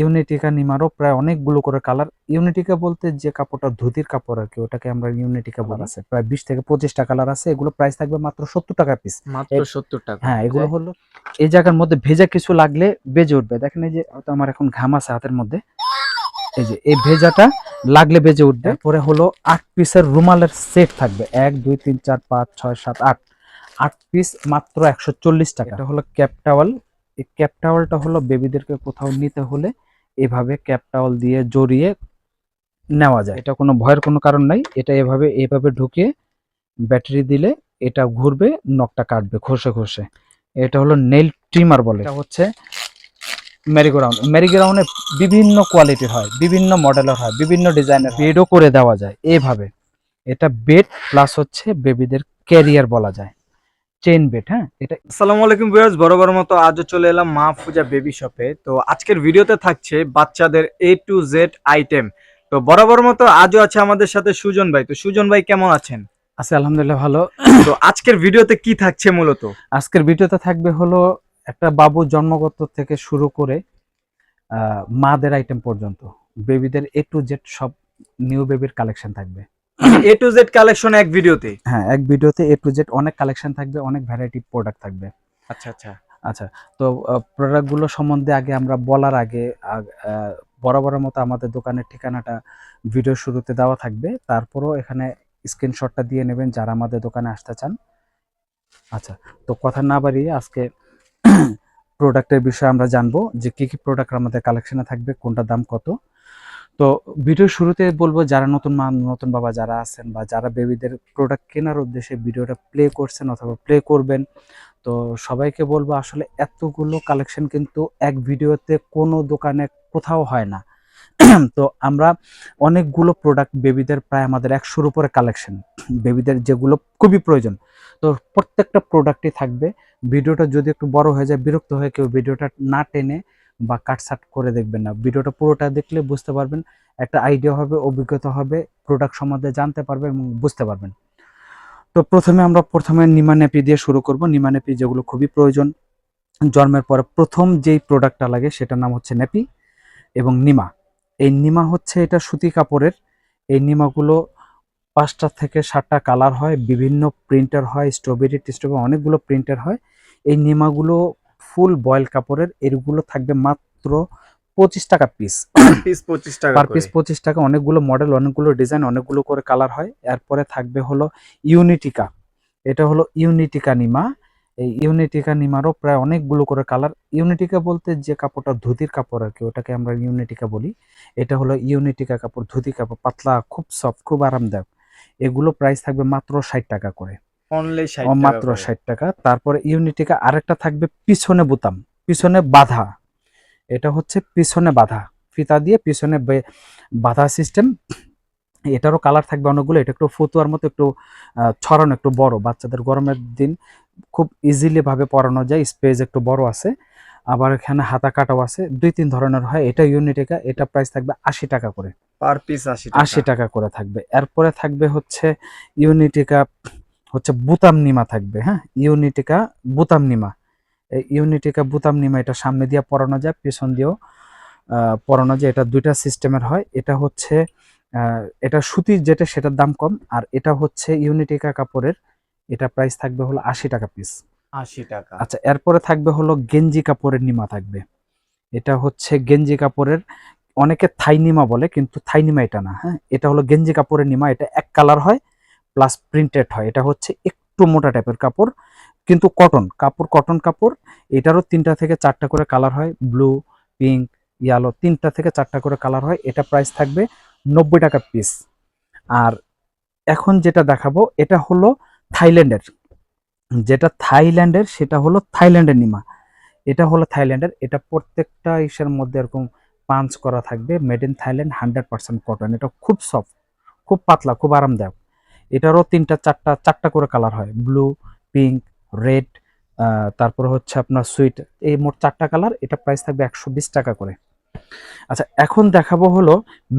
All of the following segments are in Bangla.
ইউনিটিকা নিমারও প্রায় অনেকগুলো করে কালার। ইউনিটিকা বলতে যে কাপড়টা ধুতির কাপড় আর কি, ওটাকে আমরা ইউনিটিকা বলি। আছে প্রায় 20 থেকে 25টা কালার আছে। এগুলো প্রাইস থাকবে মাত্র 70 টাকা পিস। মাত্র 70 টাকা। হ্যাঁ, এগুলো হলো এই জায়গার মধ্যে ভেজা কিছু লাগলে বেজে উঠবে। দেখেন এই যে হয়তো আমার এখন ঘাম আছে হাতের মধ্যে, এই যে এই ভেজাটা লাগলে বেজে উঠবে। এরপরে হলো 8 পিসের রুমালের সেট থাকবে। 1 2 3 4 5 6 7 8 8 পিস মাত্র 140 টাকা। এটা হলো ক্যাপ টাওয়াল। এই ক্যাপ টাওয়ালটা হলো বেবিদেরকে কোথাও নিতে হলে এভাবে ক্যাপ টাওয়াল দিয়ে জড়িয়ে নেওয়া যায়। এটা কোনো ভয়ের কোনো কারণ নাই। এটা এভাবে ঢুকিয়ে ব্যাটারি দিলে এটা ঘুরবে, নখটা কাটবে ঘষে ঘষে। এটা হলো নেইল ট্রিমার বলে। এটা হচ্ছে মেরিগোরাউন্ড। মেরিগোরাউন্ডে বিভিন্ন কোয়ালিটির হয়, বিভিন্ন মডেলের হয়, বিভিন্ন ডিজাইনের। বেডও করে দেওয়া যায় এইভাবে। এটা বেড প্লাস হচ্ছে বেবিদের ক্যারিয়ার বলা যায়, চেইন বেড। হ্যাঁ, এটা আসসালামু আলাইকুম ভিউয়ার্স, বরাবর মতো আজও চলে এলাম মাহফুজা বেবি শপে। তো আজকের ভিডিওতে থাকছে বাচ্চাদের A to Z আইটেম। তো বরাবর মতো আজও আছে আমাদের সাথে সুজন ভাই। তো সুজন ভাই কেমন আছেন? আছে আলহামদুলিল্লাহ ভালো। তো আজকের ভিডিওতে কি থাকছে মূলত? আজকের ভিডিওতে থাকবে হলো একটা বাবু জন্মগত থেকে শুরু করে মাদের আইটেম পর্যন্ত, বেবিদের A to Z সব নিউ বেবির কালেকশন থাকবে। A to Z কালেকশন এক ভিডিওতে? হ্যাঁ, এক ভিডিওতে A to Z অনেক কালেকশন থাকবে, অনেক ভ্যারাইটি প্রোডাক্ট থাকবে। আচ্ছা আচ্ছা আচ্ছা, তো প্রোডাক্টগুলো সম্বন্ধে আগে আমরা বলার আগে বরাবরের মতো আমাদের দোকানের ঠিকানাটা ভিডিও শুরুতে দেওয়া থাকবে। তারপরও এখানে স্ক্রিনশটটা দিয়ে নেবেন যারা আমাদের দোকানে আসতে চান। আচ্ছা, তো কথা না বাড়িয়ে আজকে প্রোডাক্টের বিষয়ে আমরা জানবো যে কি কি প্রোডাক্ট আমাদের কালেকশনে থাকবে, কোনটা দাম কত। তো ভিডিও শুরুতে বলবো যারা নতুন বাবা যারা আছেন বা যারা বেবিদের প্রোডাক্ট কেনার উদ্দেশ্যে ভিডিওটা প্লে করছেন অথবা প্লে করবেন, তো সবাইকে বলবো আসলে এতগুলো কালেকশন কিন্তু এক ভিডিওতে কোনো দোকানে কোথাও হয় না। তো আমরা অনেকগুলো প্রোডাক্ট বেবিদের প্রায় আমাদের 100-র উপরে কালেকশন, বেবিদের যেগুলো খুবই প্রয়োজন। তো প্রত্যেকটা প্রোডাক্টই থাকবে। ভিডিওটা যদি একটু বড় হয়ে যায়, বিরক্ত হয়ে কেউ ভিডিওটা না টেনে বা কাটছাট করে দেখবেন না। ভিডিওটা পুরোটা দেখলে বুঝতে পারবেন, একটা আইডিয়া হবে, অভিজ্ঞতা হবে, প্রোডাক্ট সম্বন্ধে জানতে পারবেন এবং বুঝতে পারবেন। তো প্রথমে নিমা নেপি দিয়ে শুরু করব। নিমা নেপি যেগুলো খুবই প্রয়োজন জন্মের পরে প্রথম যেই প্রোডাক্টটা লাগে সেটার নাম হচ্ছে নেপি এবং নিমা। এই নিমা হচ্ছে এটা সুতি কাপড়ের। এই নিমাগুলো 5টা থেকে 7টা কালার হয়, বিভিন্ন প্রিন্টার হয়, স্ট্রবেরি অনেকগুলো প্রিন্টার হয়। এই নিমাগুলো ফুল বয়েল কাপড়ের। এগুলো থাকবে মাত্র 25 টাকা পিস। পিস 25 টাকা পার পিস করে? 25 টাকা। অনেকগুলো মডেল, অনেকগুলো ডিজাইন, অনেকগুলো করে কালার হয়। এরপরে থাকবে হলো ইউনিটিকা। এটা হলো ইউনিটিকা নিমা। এই ইউনিটিকা নিমারও প্রায় অনেকগুলো করে কালার। ইউনিটিকা বলতে যে কাপড়টা ধুতির কাপড় আর কি, ওটাকে আমরা ইউনিটিকা বলি। এটা হলো ইউনিটিকা কাপড়, ধুতি কাপড়, পাতলা, খুব সফট, খুব আরামদায়ক। এগুলো প্রাইস থাকবে মাত্র 60 টাকা করে। অনলি 60 টাকা মাত্র করে? 60 টাকা। তারপরে ইউনিটিকা আরেকটা থাকবে পিছনে বোতাম, পিছনে বাঁধা। এটা হচ্ছে পিছনে বাঁধা, ফিতা দিয়ে পিছনে বাঁধা সিস্টেম। এটারও কালার থাকবে অনেকগুলো। এটা একটু ফতুয়ার মতো, একটু ছড়ানো, একটু বড়। বাচ্চাদের গরমের দিন খুব ইজিলি ভাবে পরানো যায়, স্পেস একটু বড় আছে। আবার এখানে হাতা কাটাও আছে, 2-3 ধরনের হয়। এটা ইউনিটিকা। এটা প্রাইস থাকবে 80 টাকা করে। পার পিস 80 টাকা? 80 টাকা করে থাকবে। এরপরে থাকবে হচ্ছে ইউনিটিকা, হচ্ছে বুতাম নিমা থাকবে। হ্যাঁ, ইউনিটিকা বুতাম নিমা। এই ইউনিটিকা বুতাম নিমা এটা সামনে দিয়ে পরানো যায়, পেছন দিয়েও পরানো যায়। এটা দুইটা সিস্টেমের হয়। এটা হচ্ছে এটা সুতির যেটা সেটার দাম কম, আর এটা হচ্ছে ইউনিটিকা কাপড়ের। এটা প্রাইস থাকবে হলো 80 টাকা পিস। 80 টাকা? আচ্ছা, এরপরে থাকবে হলো গেঞ্জি কাপড়ের নিমা থাকবে। এটা হচ্ছে গেঞ্জি কাপড়ের, অনেকে থাই নিমা বলে কিন্তু থাই নিমা এটা না। হ্যাঁ, এটা হলো গেঞ্জি কাপড়ের নিমা। এটা এক কালার হয় প্লাস প্রিন্টেড হয়। এটা হচ্ছে একটু মোটা টাইপের কাপড় কিন্তু কটন কাপড়, কটন কাপড়। এটারও 3টা থেকে 4টা করে কালার হয়, ব্লু, পিঙ্ক, ইয়েলো, 3টা থেকে 4টা করে কালার হয়। এটা প্রাইস থাকবে 90 টাকা পিস। আর এখন যেটা দেখাবো এটা হলো থাইল্যান্ডের, সেটা হলো থাইল্যান্ডের নিমা। এটা হলো থাইল্যান্ডের। এটা প্রত্যেকটা ইসের মধ্যে এরকম পাঞ্চ করা থাকবে, মেড ইন থাইল্যান্ড, 100% কটন। এটা খুব সফট, খুব পাতলা, খুব আরামদায়ক। এটারও 3টা 4টা করে কালার হয়, ব্লু, পিঙ্ক, রেড, তারপর হচ্ছে আপনার সুইট। এই মোট 4টা কালার। এটা প্রাইস থাকবে 120 টাকা করে। আচ্ছা, এখন দেখাবো হলো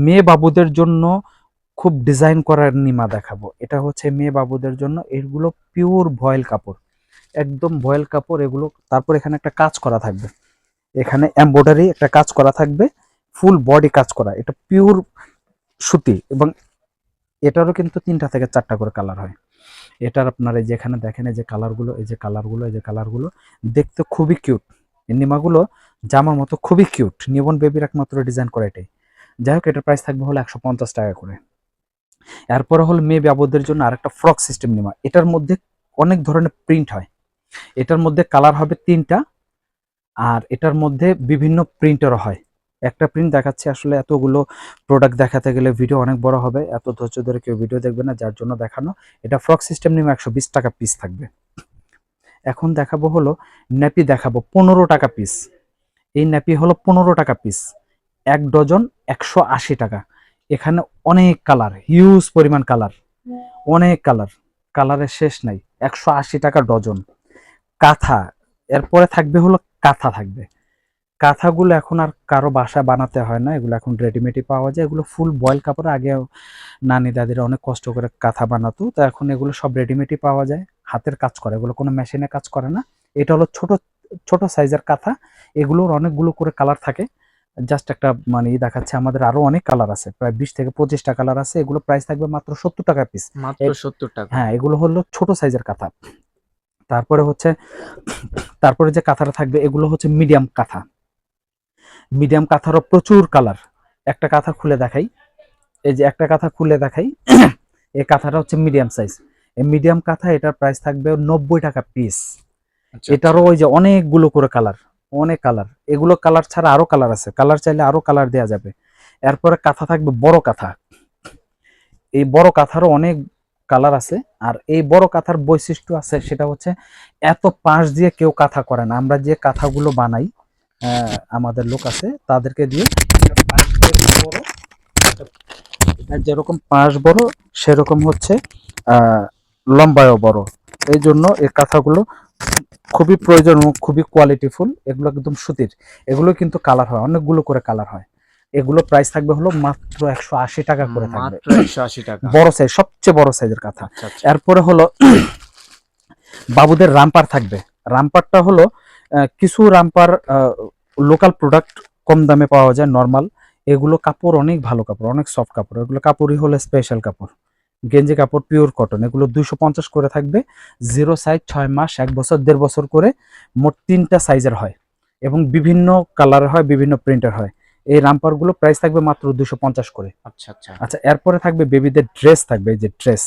মেয়ে বাবুদের জন্য খুব ডিজাইন করার নিমা দেখাবো। এটা হচ্ছে মেয়ে বাবুদের জন্য। এগুলো পিওর ভয়েল কাপড়, একদম ভয়েল কাপড় এগুলো। তারপর এখানে একটা কাজ করা থাকবে, এখানে এমব্রয়ডারি একটা কাজ করা থাকবে। ফুল বডি কাজ করা, এটা পিওর সুতি, এবং এটারও কিন্তু 3টা থেকে 4টা করে কালার হয়। এটার আপনার এই যেখানে দেখেন এই যে কালারগুলো, এই যে কালারগুলো, এই যে কালারগুলো দেখতে খুবই কিউট। এই নিমাগুলো জামার মতো খুবই কিউট, নিবন বেবির একমাত্র ডিজাইন করে এটাই। যাই হোক, এটার প্রাইস থাকবে হলো 150 টাকা করে। এরপরে হলো মেয়ে বাবুদের জন্য আরেকটা ফ্রক সিস্টেম নিমা। এটার মধ্যে অনেক ধরনের প্রিন্ট হয়, এটার মধ্যে কালার হবে 3টা, আর এটার মধ্যে বিভিন্ন প্রিন্টেরও হয়। একটা প্রিন্ট দেখাচ্ছে, আসলে এতগুলো প্রোডাক্ট দেখাতে গেলে ভিডিও অনেক বড় হবে, এত ধৈর্য ধরে কেউ ভিডিও দেখবে না, যার জন্য দেখানো। এটা ফ্রক সিস্টেম নিমা 120 টাকা পিস থাকবে। এখন দেখাবো হলো ন্যাপি, দেখাবো 15 টাকা পিস। এই ন্যাপি হলো 15 টাকা পিস, 1 ডজন 180 টাকা। এখানে অনেক কালার, হিউজ পরিমাণ কালার, অনেক কালার, কালারের শেষ নাই। 180 টাকা ডজন। কাঁথা, এরপরে থাকবে হলো কাঁথা থাকবে। কাঁথাগুলো এখন আর কারো বাসা বানাতে হয় না, এগুলো এখন রেডিমেডই পাওয়া যায়। এগুলো ফুল বয়েল কাপড়, আগে নানি দাদিরা অনেক কষ্ট করে কাঁথা বানাতো, তো এখন এগুলো সব রেডিমেডই পাওয়া যায়, হাতের কাজ করে, এগুলো কোনো মেশিনে কাজ করে না। এটা হলো ছোট ছোট সাইজের কাঁথা, এগুলোর অনেকগুলো করে কালার থাকে। জাস্ট একটা মানে দেখাচ্ছে, আমাদের আরো অনেক কালার আছে, প্রায় 20 থেকে 25টা কালার আছে। এগুলো প্রাইস থাকবে মাত্র 70 টাকা পিস। মাত্র 70 টাকা। হ্যাঁ, এগুলো হলো ছোট সাইজের কাঁথা। তারপরে হচ্ছে, তারপরে যে কাঁথাটা থাকবে এগুলো হচ্ছে মিডিয়াম কাঁথা। মিডিয়াম কাঁথারও প্রচুর কালার। একটা কাঁথা খুলে দেখাই, এই যে একটা কাঁথা খুলে দেখাই, এই কাঁথাটা হচ্ছে মিডিয়াম সাইজ। এই মিডিয়াম কাঁথা, এটার প্রাইস থাকবে 90 টাকা পিস। আচ্ছা, এটারও ওই যে অনেকগুলো করে কালার, অনেক কালার। এগুলো কালার ছাড়া আরো কালার আছে, কালার চাইলে আরো কালার দেওয়া যাবে। এরপরে কাঁথা থাকবে বড় কাঁথা। এই বড় কাঁথারও অনেক কালার আছে। আর এই বড় কাঁথার বৈশিষ্ট্য আছে, সেটা হচ্ছে এত পাশ দিয়ে কেউ কাঁথা করে না। আমরা যে কাঁথাগুলো বানাই, আমাদের লোক আছে তাদেরকে দিয়ে, যেরকম পাশ বড় সেরকম হচ্ছে লম্বায়ও বড়। এই জন্য এই কাঁথাগুলো খুবই প্রয়োজন এবং খুবই কোয়ালিটিফুল। এগুলো একদম সুতির, এগুলো কিন্তু কালার হয়, অনেকগুলো করে কালার হয়। এগুলো প্রাইস থাকবে হলো মাত্র 180 টাকা করে থাকবে, মাত্র 180 টাকা। বড় সাইজ, সবচেয়ে বড় সাইজের কাঁথা। আচ্ছা, আচ্ছা। এরপরে হলো বাবুদের রামপার থাকবে। রামপারটা হলো কিছু রামপার লোকাল প্রোডাক্ট কম দামে পাওয়া যায়, নর্মাল। এগুলো কাপড় অনেক ভালো কাপড়, অনেক সফট কাপড়। এগুলো কাপড়ই হলো স্পেশাল কাপড়, গেঞ্জি কাপড়, পিওর কটন। এগুলো 250 করে থাকবে। 0 সাইজ, 6 মাস, 1 বছর, 1.5 বছর করে, মোট 3টা সাইজের হয় এবং বিভিন্ন কালার হয়, বিভিন্ন প্রিন্টের হয়। এই রামপারগুলো প্রাইস থাকবে মাত্র 250 করে। আচ্ছা, আচ্ছা। আচ্ছা, এরপরে থাকবে বেবিদের ড্রেস থাকবে। এই যে ড্রেস,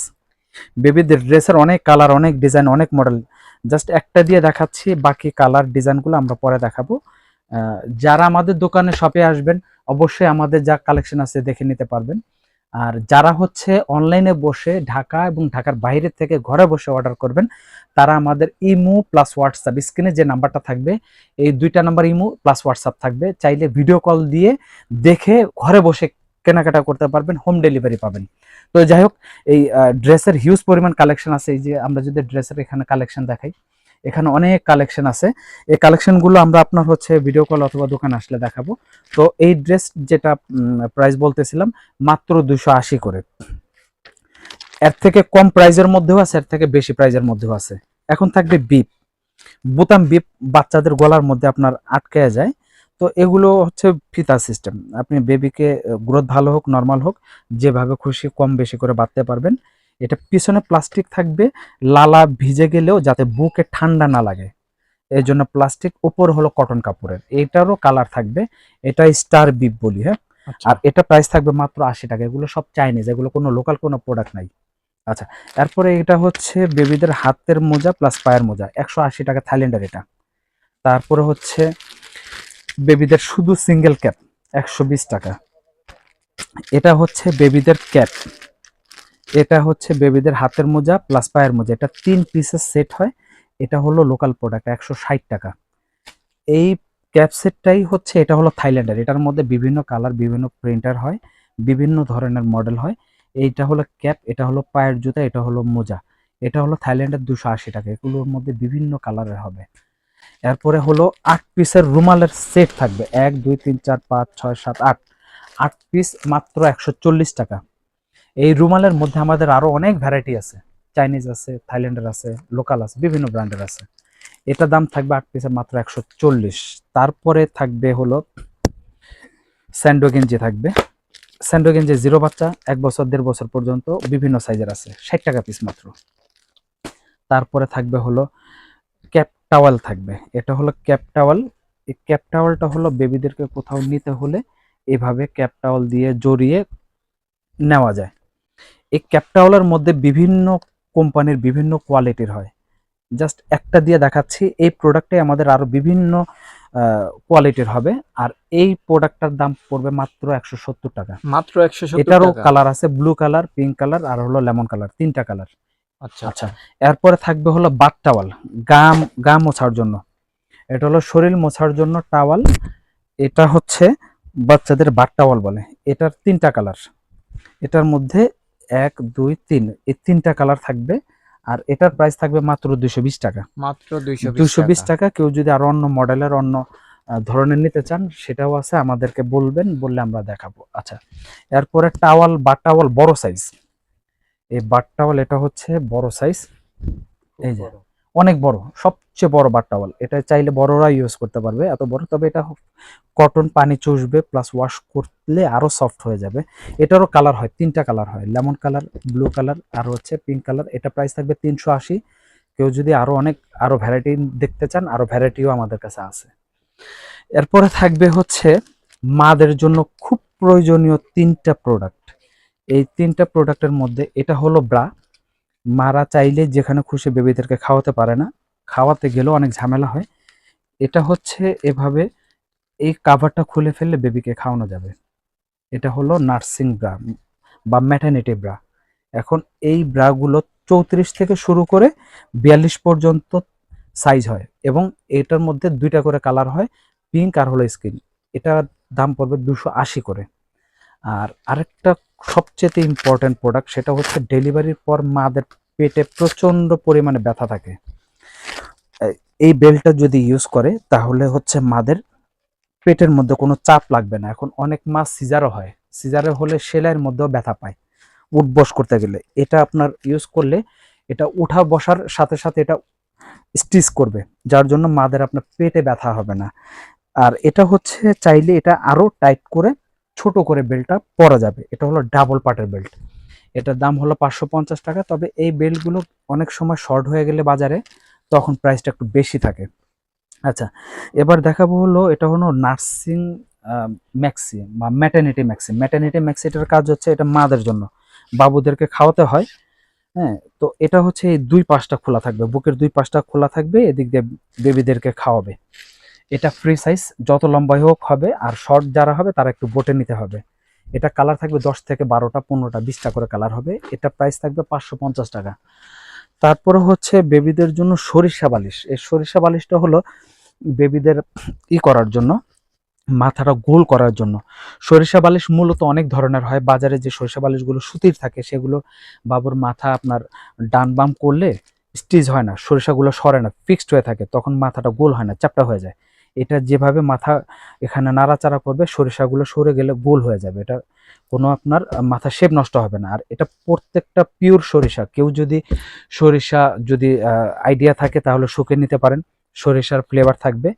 বেবিদের ড্রেসের অনেক কালার, অনেক ডিজাইন, অনেক মডেল। জাস্ট একটা দিয়ে দেখাচ্ছি, বাকি কালার ডিজাইনগুলো আমরা পরে দেখাবো। যারা আমাদের দোকানে শপে আসবেন, অবশ্যই আমাদের যা কালেকশন আছে দেখে নিতে পারবেন। আর যারা হচ্ছে অনলাইনে বসে ঢাকা এবং ঢাকার বাইরে থেকে ঘরে বসে অর্ডার করবেন, তারা আমাদের ইমো প্লাস হোয়াটসঅ্যাপ, স্ক্রিনে যে নাম্বারটা থাকবে, এই 2টা নাম্বার ইমো প্লাস হোয়াটসঅ্যাপ থাকবে, চাইলে ভিডিও কল দিয়ে দেখে ঘরে বসে কেনাকাটা করতে পারবেন, হোম ডেলিভারি পাবেন। তো যাই হোক, এই ড্রেসের হিউজ পরিমাণ কালেকশন আছে। এই যে আমরা যদি ড্রেসের এখানে কালেকশন দেখাই, এখানে অনেক কালেকশন আছে। এই কালেকশনগুলো আমরা আপনার হচ্ছে ভিডিও কল অথবা দোকান আসলে দেখাবো। তো এই ড্রেস যেটা প্রাইস বলতেছিলাম, মাত্র 280 করে। এর থেকে কম প্রাইজের মধ্যেও আছে, এর থেকে বেশি প্রাইজের মধ্যেও আছে। এখন থাকবে বিপ, বোতাম বিপ, বাচ্চাদের গলার মধ্যে আপনার আটকে যায়। তো এগুলো হচ্ছে ফিতা সিস্টেম, আপনি বেবিকে গ্রোথ ভালো হোক নর্মাল হোক, যেভাবে খুশি কম বেশি করে বাঁধতে পারবেন। এটা পিছনে প্লাস্টিক থাকবে, লালা ভিজে গেলেও যাতে বুকে ঠান্ডা না লাগে, এই জন্য প্লাস্টিক। উপর হলো কটন কাপড়ের, এটারও কালার থাকবে। এটা স্টার বিপ বলি, হ্যাঁ। আচ্ছা, আর এটা প্রাইস থাকবে মাত্র 80 টাকা। এগুলো সব চাইনিজ, এগুলো কোনো লোকাল কোনো প্রোডাক্ট নাই। আচ্ছা, এরপরে এটা হচ্ছে বেবিদের হাতের মোজা প্লাস পায়ের মোজা, 180 টাকা থাইল্যান্ডের এটা। তারপরে হচ্ছে বেবিদের শুধু সিঙ্গেল ক্যাপ, 120 টাকা। এটা হচ্ছে বেবিদের ক্যাপ, এটা হচ্ছে বেবিদের হাতের মোজা প্লাস পায়ের মোজা, এটা 3 পিসের সেট হয়। এটা হলো লোকাল প্রোডাক্ট, 160 টাকা। এই ক্যাপ সেটটাই হচ্ছে, এটা হলো থাইল্যান্ডের, এটার মধ্যে বিভিন্ন কালার, বিভিন্ন প্রিন্টার হয়, বিভিন্ন ধরনের মডেল হয়। এইটা হলো ক্যাপ, এটা হলো পায়ের জুতা, এটা হলো মোজা। এটা হলো থাইল্যান্ডের 280 টাকা। এগুলোর মধ্যে বিভিন্ন কালারের হবে। এরপরে হলো 8 পিসের রুমালের সেট থাকবে, 1 2 3 4 5 6 7 8, 8 পিস, মাত্র 140 টাকা। এই রুমালের মধ্যে আমাদের আরো অনেক ভ্যারাইটি আছে, চাইনিজ আছে, থাইল্যান্ডের আছে, লোকাল আছে, বিভিন্ন ব্র্যান্ডের আছে। এটা দাম থাকবে 8 পিসের মাত্র 140। তারপরে থাকবে হলো স্যান্ডো গেঞ্জি থাকবে। স্যান্ডো গেঞ্জি 0 বাচ্চা 1 বছর 1.5 বছর পর্যন্ত বিভিন্ন সাইজের আছে, 60 টাকা পিস মাত্র। তারপরে থাকবে হলো ক্যাপ টাওয়াল থাকবে, এটা হলো ক্যাপ টাওয়াল। এই ক্যাপ টাওয়ালটা হলো বেবিদেরকে কোথাও নিতে হলে এভাবে ক্যাপ টাওয়াল দিয়ে জড়িয়ে নেওয়া যায়। এই ক্যাপ টাওয়ালের মধ্যে বিভিন্ন কোম্পানির বিভিন্ন কোয়ালিটির হয়, জাস্ট একটা দিয়ে দেখাচ্ছি। এই প্রোডাক্টে আমাদের আরো বিভিন্ন কোয়ালিটির হবে, আর এই প্রোডাক্টটার দাম পড়বে মাত্র 170 টাকা। মাত্র 170 এটারও টাকা। কালার আছে, ব্লু কালার, পিঙ্ক কালার আর হলো লেমন কালার, 3টা কালার। আচ্ছা আচ্ছা, এরপরে থাকবে হলো বাথ টাওয়াল, গা মোছার জন্য। এটা হলো শরীর মোছার জন্য টাওয়াল। এটা হচ্ছে বাচ্চাদের বাথ টাওয়াল বলে। এটার 3টা কালার, এটার মধ্যে 1 2 3 এই 3টা কালার থাকবে। আর এটার প্রাইস থাকবে মাত্র 220 টাকা। মাত্র 220 220 টাকা। টাকা। কেউ যদি আরো অন্য মডেলের অন্য ধরনের নিতে চান সেটাও আছে, আমাদেরকে বলবেন, বললে আমরা দেখাবো। আচ্ছা, এরপরে টাওয়াল বা টাওয়াল বড় সাইজ। এই বাথ টাওয়াল এটা হচ্ছে বড় সাইজ, এই যে অনেক বড়, সবচেয়ে বড় বাথ টাওয়াল। এটা চাইলে বড়রা ইউজ করতে পারবে, এত বড়। তবে এটা কটন, পানি চুষবে, প্লাস ওয়াশ করলে আরো সফট হয়ে যাবে। এটারও কালার হয়, 3টা কালার হয়, লেমন কালার, ব্লু কালার আর হচ্ছে পিঙ্ক কালার। এটা প্রাইস থাকবে 380। কেউ যদি আরো ভ্যারাইটি দেখতে চান, আরো ভ্যারাইটিও আমাদের কাছে আছে। এরপরে থাকবে হচ্ছে মাদের জন্য খুব প্রয়োজনীয় 3টা প্রোডাক্ট। এই 3টা প্রোডাক্টের মধ্যে এটা হলো ব্রা। মারা চাইলে যেখানে খুশি বেবিদেরকে খাওয়াতে পারে না, খাওয়াতে গেলেও অনেক ঝামেলা হয়। এটা হচ্ছে এভাবে, এই কাভারটা খুলে ফেললে বেবিকে খাওয়ানো যাবে। এটা হলো নার্সিং ব্রা বা ম্যাটারনিটি ব্রা। এখন এই ব্রাগুলো 34 থেকে শুরু করে 42 পর্যন্ত সাইজ হয়, এবং এটার মধ্যে 2টা করে কালার হয়, পিঙ্ক আর হলো স্কিন। এটার দাম পড়বে 280 করে। আর আরেকটা সবচেয়ে ইম্পর্টেন্ট প্রোডাক্ট, সেটা হচ্ছে ডেলিভারির পর মাদের পেটে প্রচন্ড পরিমাণে ব্যথা থাকে। এই বেল্টটা যদি ইউজ করে তাহলে হচ্ছে মাদের পেটের মধ্যে কোনো চাপ লাগবে না। এখন অনেক মা সিজারও হয়, সিজারে হলে সেলাইয়ের মধ্যেও ব্যথা পায় উঠবস করতে গেলে। এটা আপনার ইউজ করলে এটা উঠা বসার সাথে সাথে এটা স্টিচ করবে, যার জন্য মাদের আপনার পেটে ব্যথা হবে না। আর এটা হচ্ছে চাইলে এটা আরো টাইট করে ছোট করে বেল্টটা পরা যাবে। এটা হলো ডাবল পার্টের বেল্ট। এটার দাম হলো 550 টাকা। তবে এই বেল্টগুলো অনেক সময় শর্ট হয়ে গেলে বাজারে, তখন প্রাইসটা একটু বেশি থাকে। আচ্ছা, এবার দেখাবো হলো, এটা হলো নার্সিং ম্যাক্সি বা ম্যাটারনিটি ম্যাক্সি। ম্যাটারনিটি ম্যাক্সি এটার কাজ হচ্ছে, এটা মাদের জন্য, বাবুদেরকে খাওয়াতে হয়। হ্যাঁ, তো এটা হচ্ছে এই 2 পাশটা খোলা থাকবে, বুকের 2 পাশটা খোলা থাকবে, এদিক দিয়ে বেবিদেরকে খাওয়াবে। এটা ফ্রি সাইজ, যত লম্বাই হোক হবে। আর শর্ট যারা হবে তারা একটু বোটে নিতে হবে। এটা কালার থাকবে 10 থেকে 12টা 15টা 20টা করে কালার হবে। এটা প্রাইস থাকবে 550 টাকা। তারপরে হচ্ছে বেবিদের জন্য সরিষা বালিশ। এই সরিষা বালিশটা হলো বেবিদের করার জন্য, মাথাটা গোল করার জন্য। সরিষা বালিশ মূলত অনেক ধরনের হয়, বাজারে যে সরিষা বালিশগুলো সুতির থাকে সেগুলো বাবুর মাথা আপনার ডান বাম করলে স্টিচ হয় না, সরিষাগুলো সরে না, ফিক্সড হয়ে থাকে, তখন মাথাটা গোল হয় না, চ্যাপ্টা হয়ে যায়। এটা যেভাবে মাথা এখানে নাড়াচাড়া করবে, সরিষাগুলো সরে গেলে গোল হয়ে যাবে। এটা কোনো আপনার মাথা শেপ নষ্ট হবে না। আর এটা প্রত্যেকটা পিওর সরিষা। কেউ যদি সরিষা যদি আইডিয়া থাকে তাহলে শুকিয়ে নিতে পারেন, সরিষার ফ্লেভার থাকবে।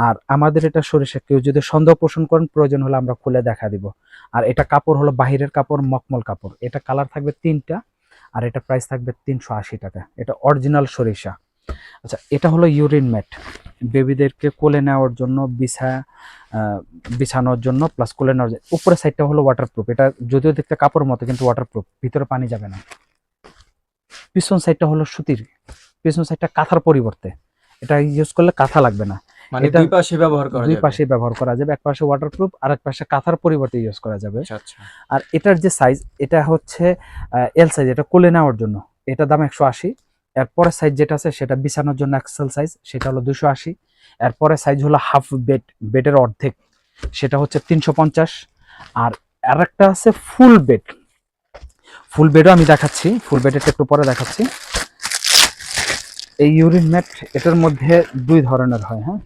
আর আমাদের এটা সরিষা, কেউ যদি সন্দেহ পোষণ করেন প্রয়োজন হলে আমরা খুলে দেখা দিব। আর এটা কাপড় হলো বাহিরের কাপড়, মকমল কাপড়। এটা কালার থাকবে 3টা, আর এটা প্রাইস থাকবে 380 টাকা। এটা অরিজিনাল সরিষা। আচ্ছা, এটা হলো ইউরিন ম্যাট, বেবিদেরকে কোলে নেওয়ার জন্য, বিছানোর জন্য, প্লাস কোলে নেওয়ার জন্য। উপরের সাইডটা হলো ওয়াটারপ্রুফ। এটা যদিও দেখতে কাপড়ের মতো কিন্তু ওয়াটারপ্রুফ, ভিতরে পানি যাবে না। পিছন সাইডটা হলো সুতির, পিছন সাইডটা কাঁথার পরিবর্তে। এটা ইউজ করলে কাঁথা লাগবে না, মানে এটা দুই পাশে ব্যবহার করা দুই যাবে। পাশে ব্যবহার করা যাবে। এক পাশে ওয়াটারপ্রুফ আর এক পাশে কাঁথার পরিবর্তে ইউজ করা যাবে। আচ্ছা আচ্ছা। আর এটার যে সাইজ, এটা হচ্ছে এল সাইজ, এটা কোলে নেওয়ার জন্য, এটা দাম 180। এরপরের সাইজ যেটা আছে সেটা বিছানোর জন্য এক্সেল সাইজ, সেটা হলো 280। এরপরে সাইজ হলো হাফ বেড, বেডের অর্ধেক, সেটা হচ্ছে 350। আর আরেকটা আছে ফুল বেড, ফুল বেডও আমি দেখাচ্ছি, ফুল বেডেরটা একটু পরে দেখাচ্ছি। এই ইউরিন ম্যাট এটার মধ্যে 2 ধরনের হয়। হ্যাঁ,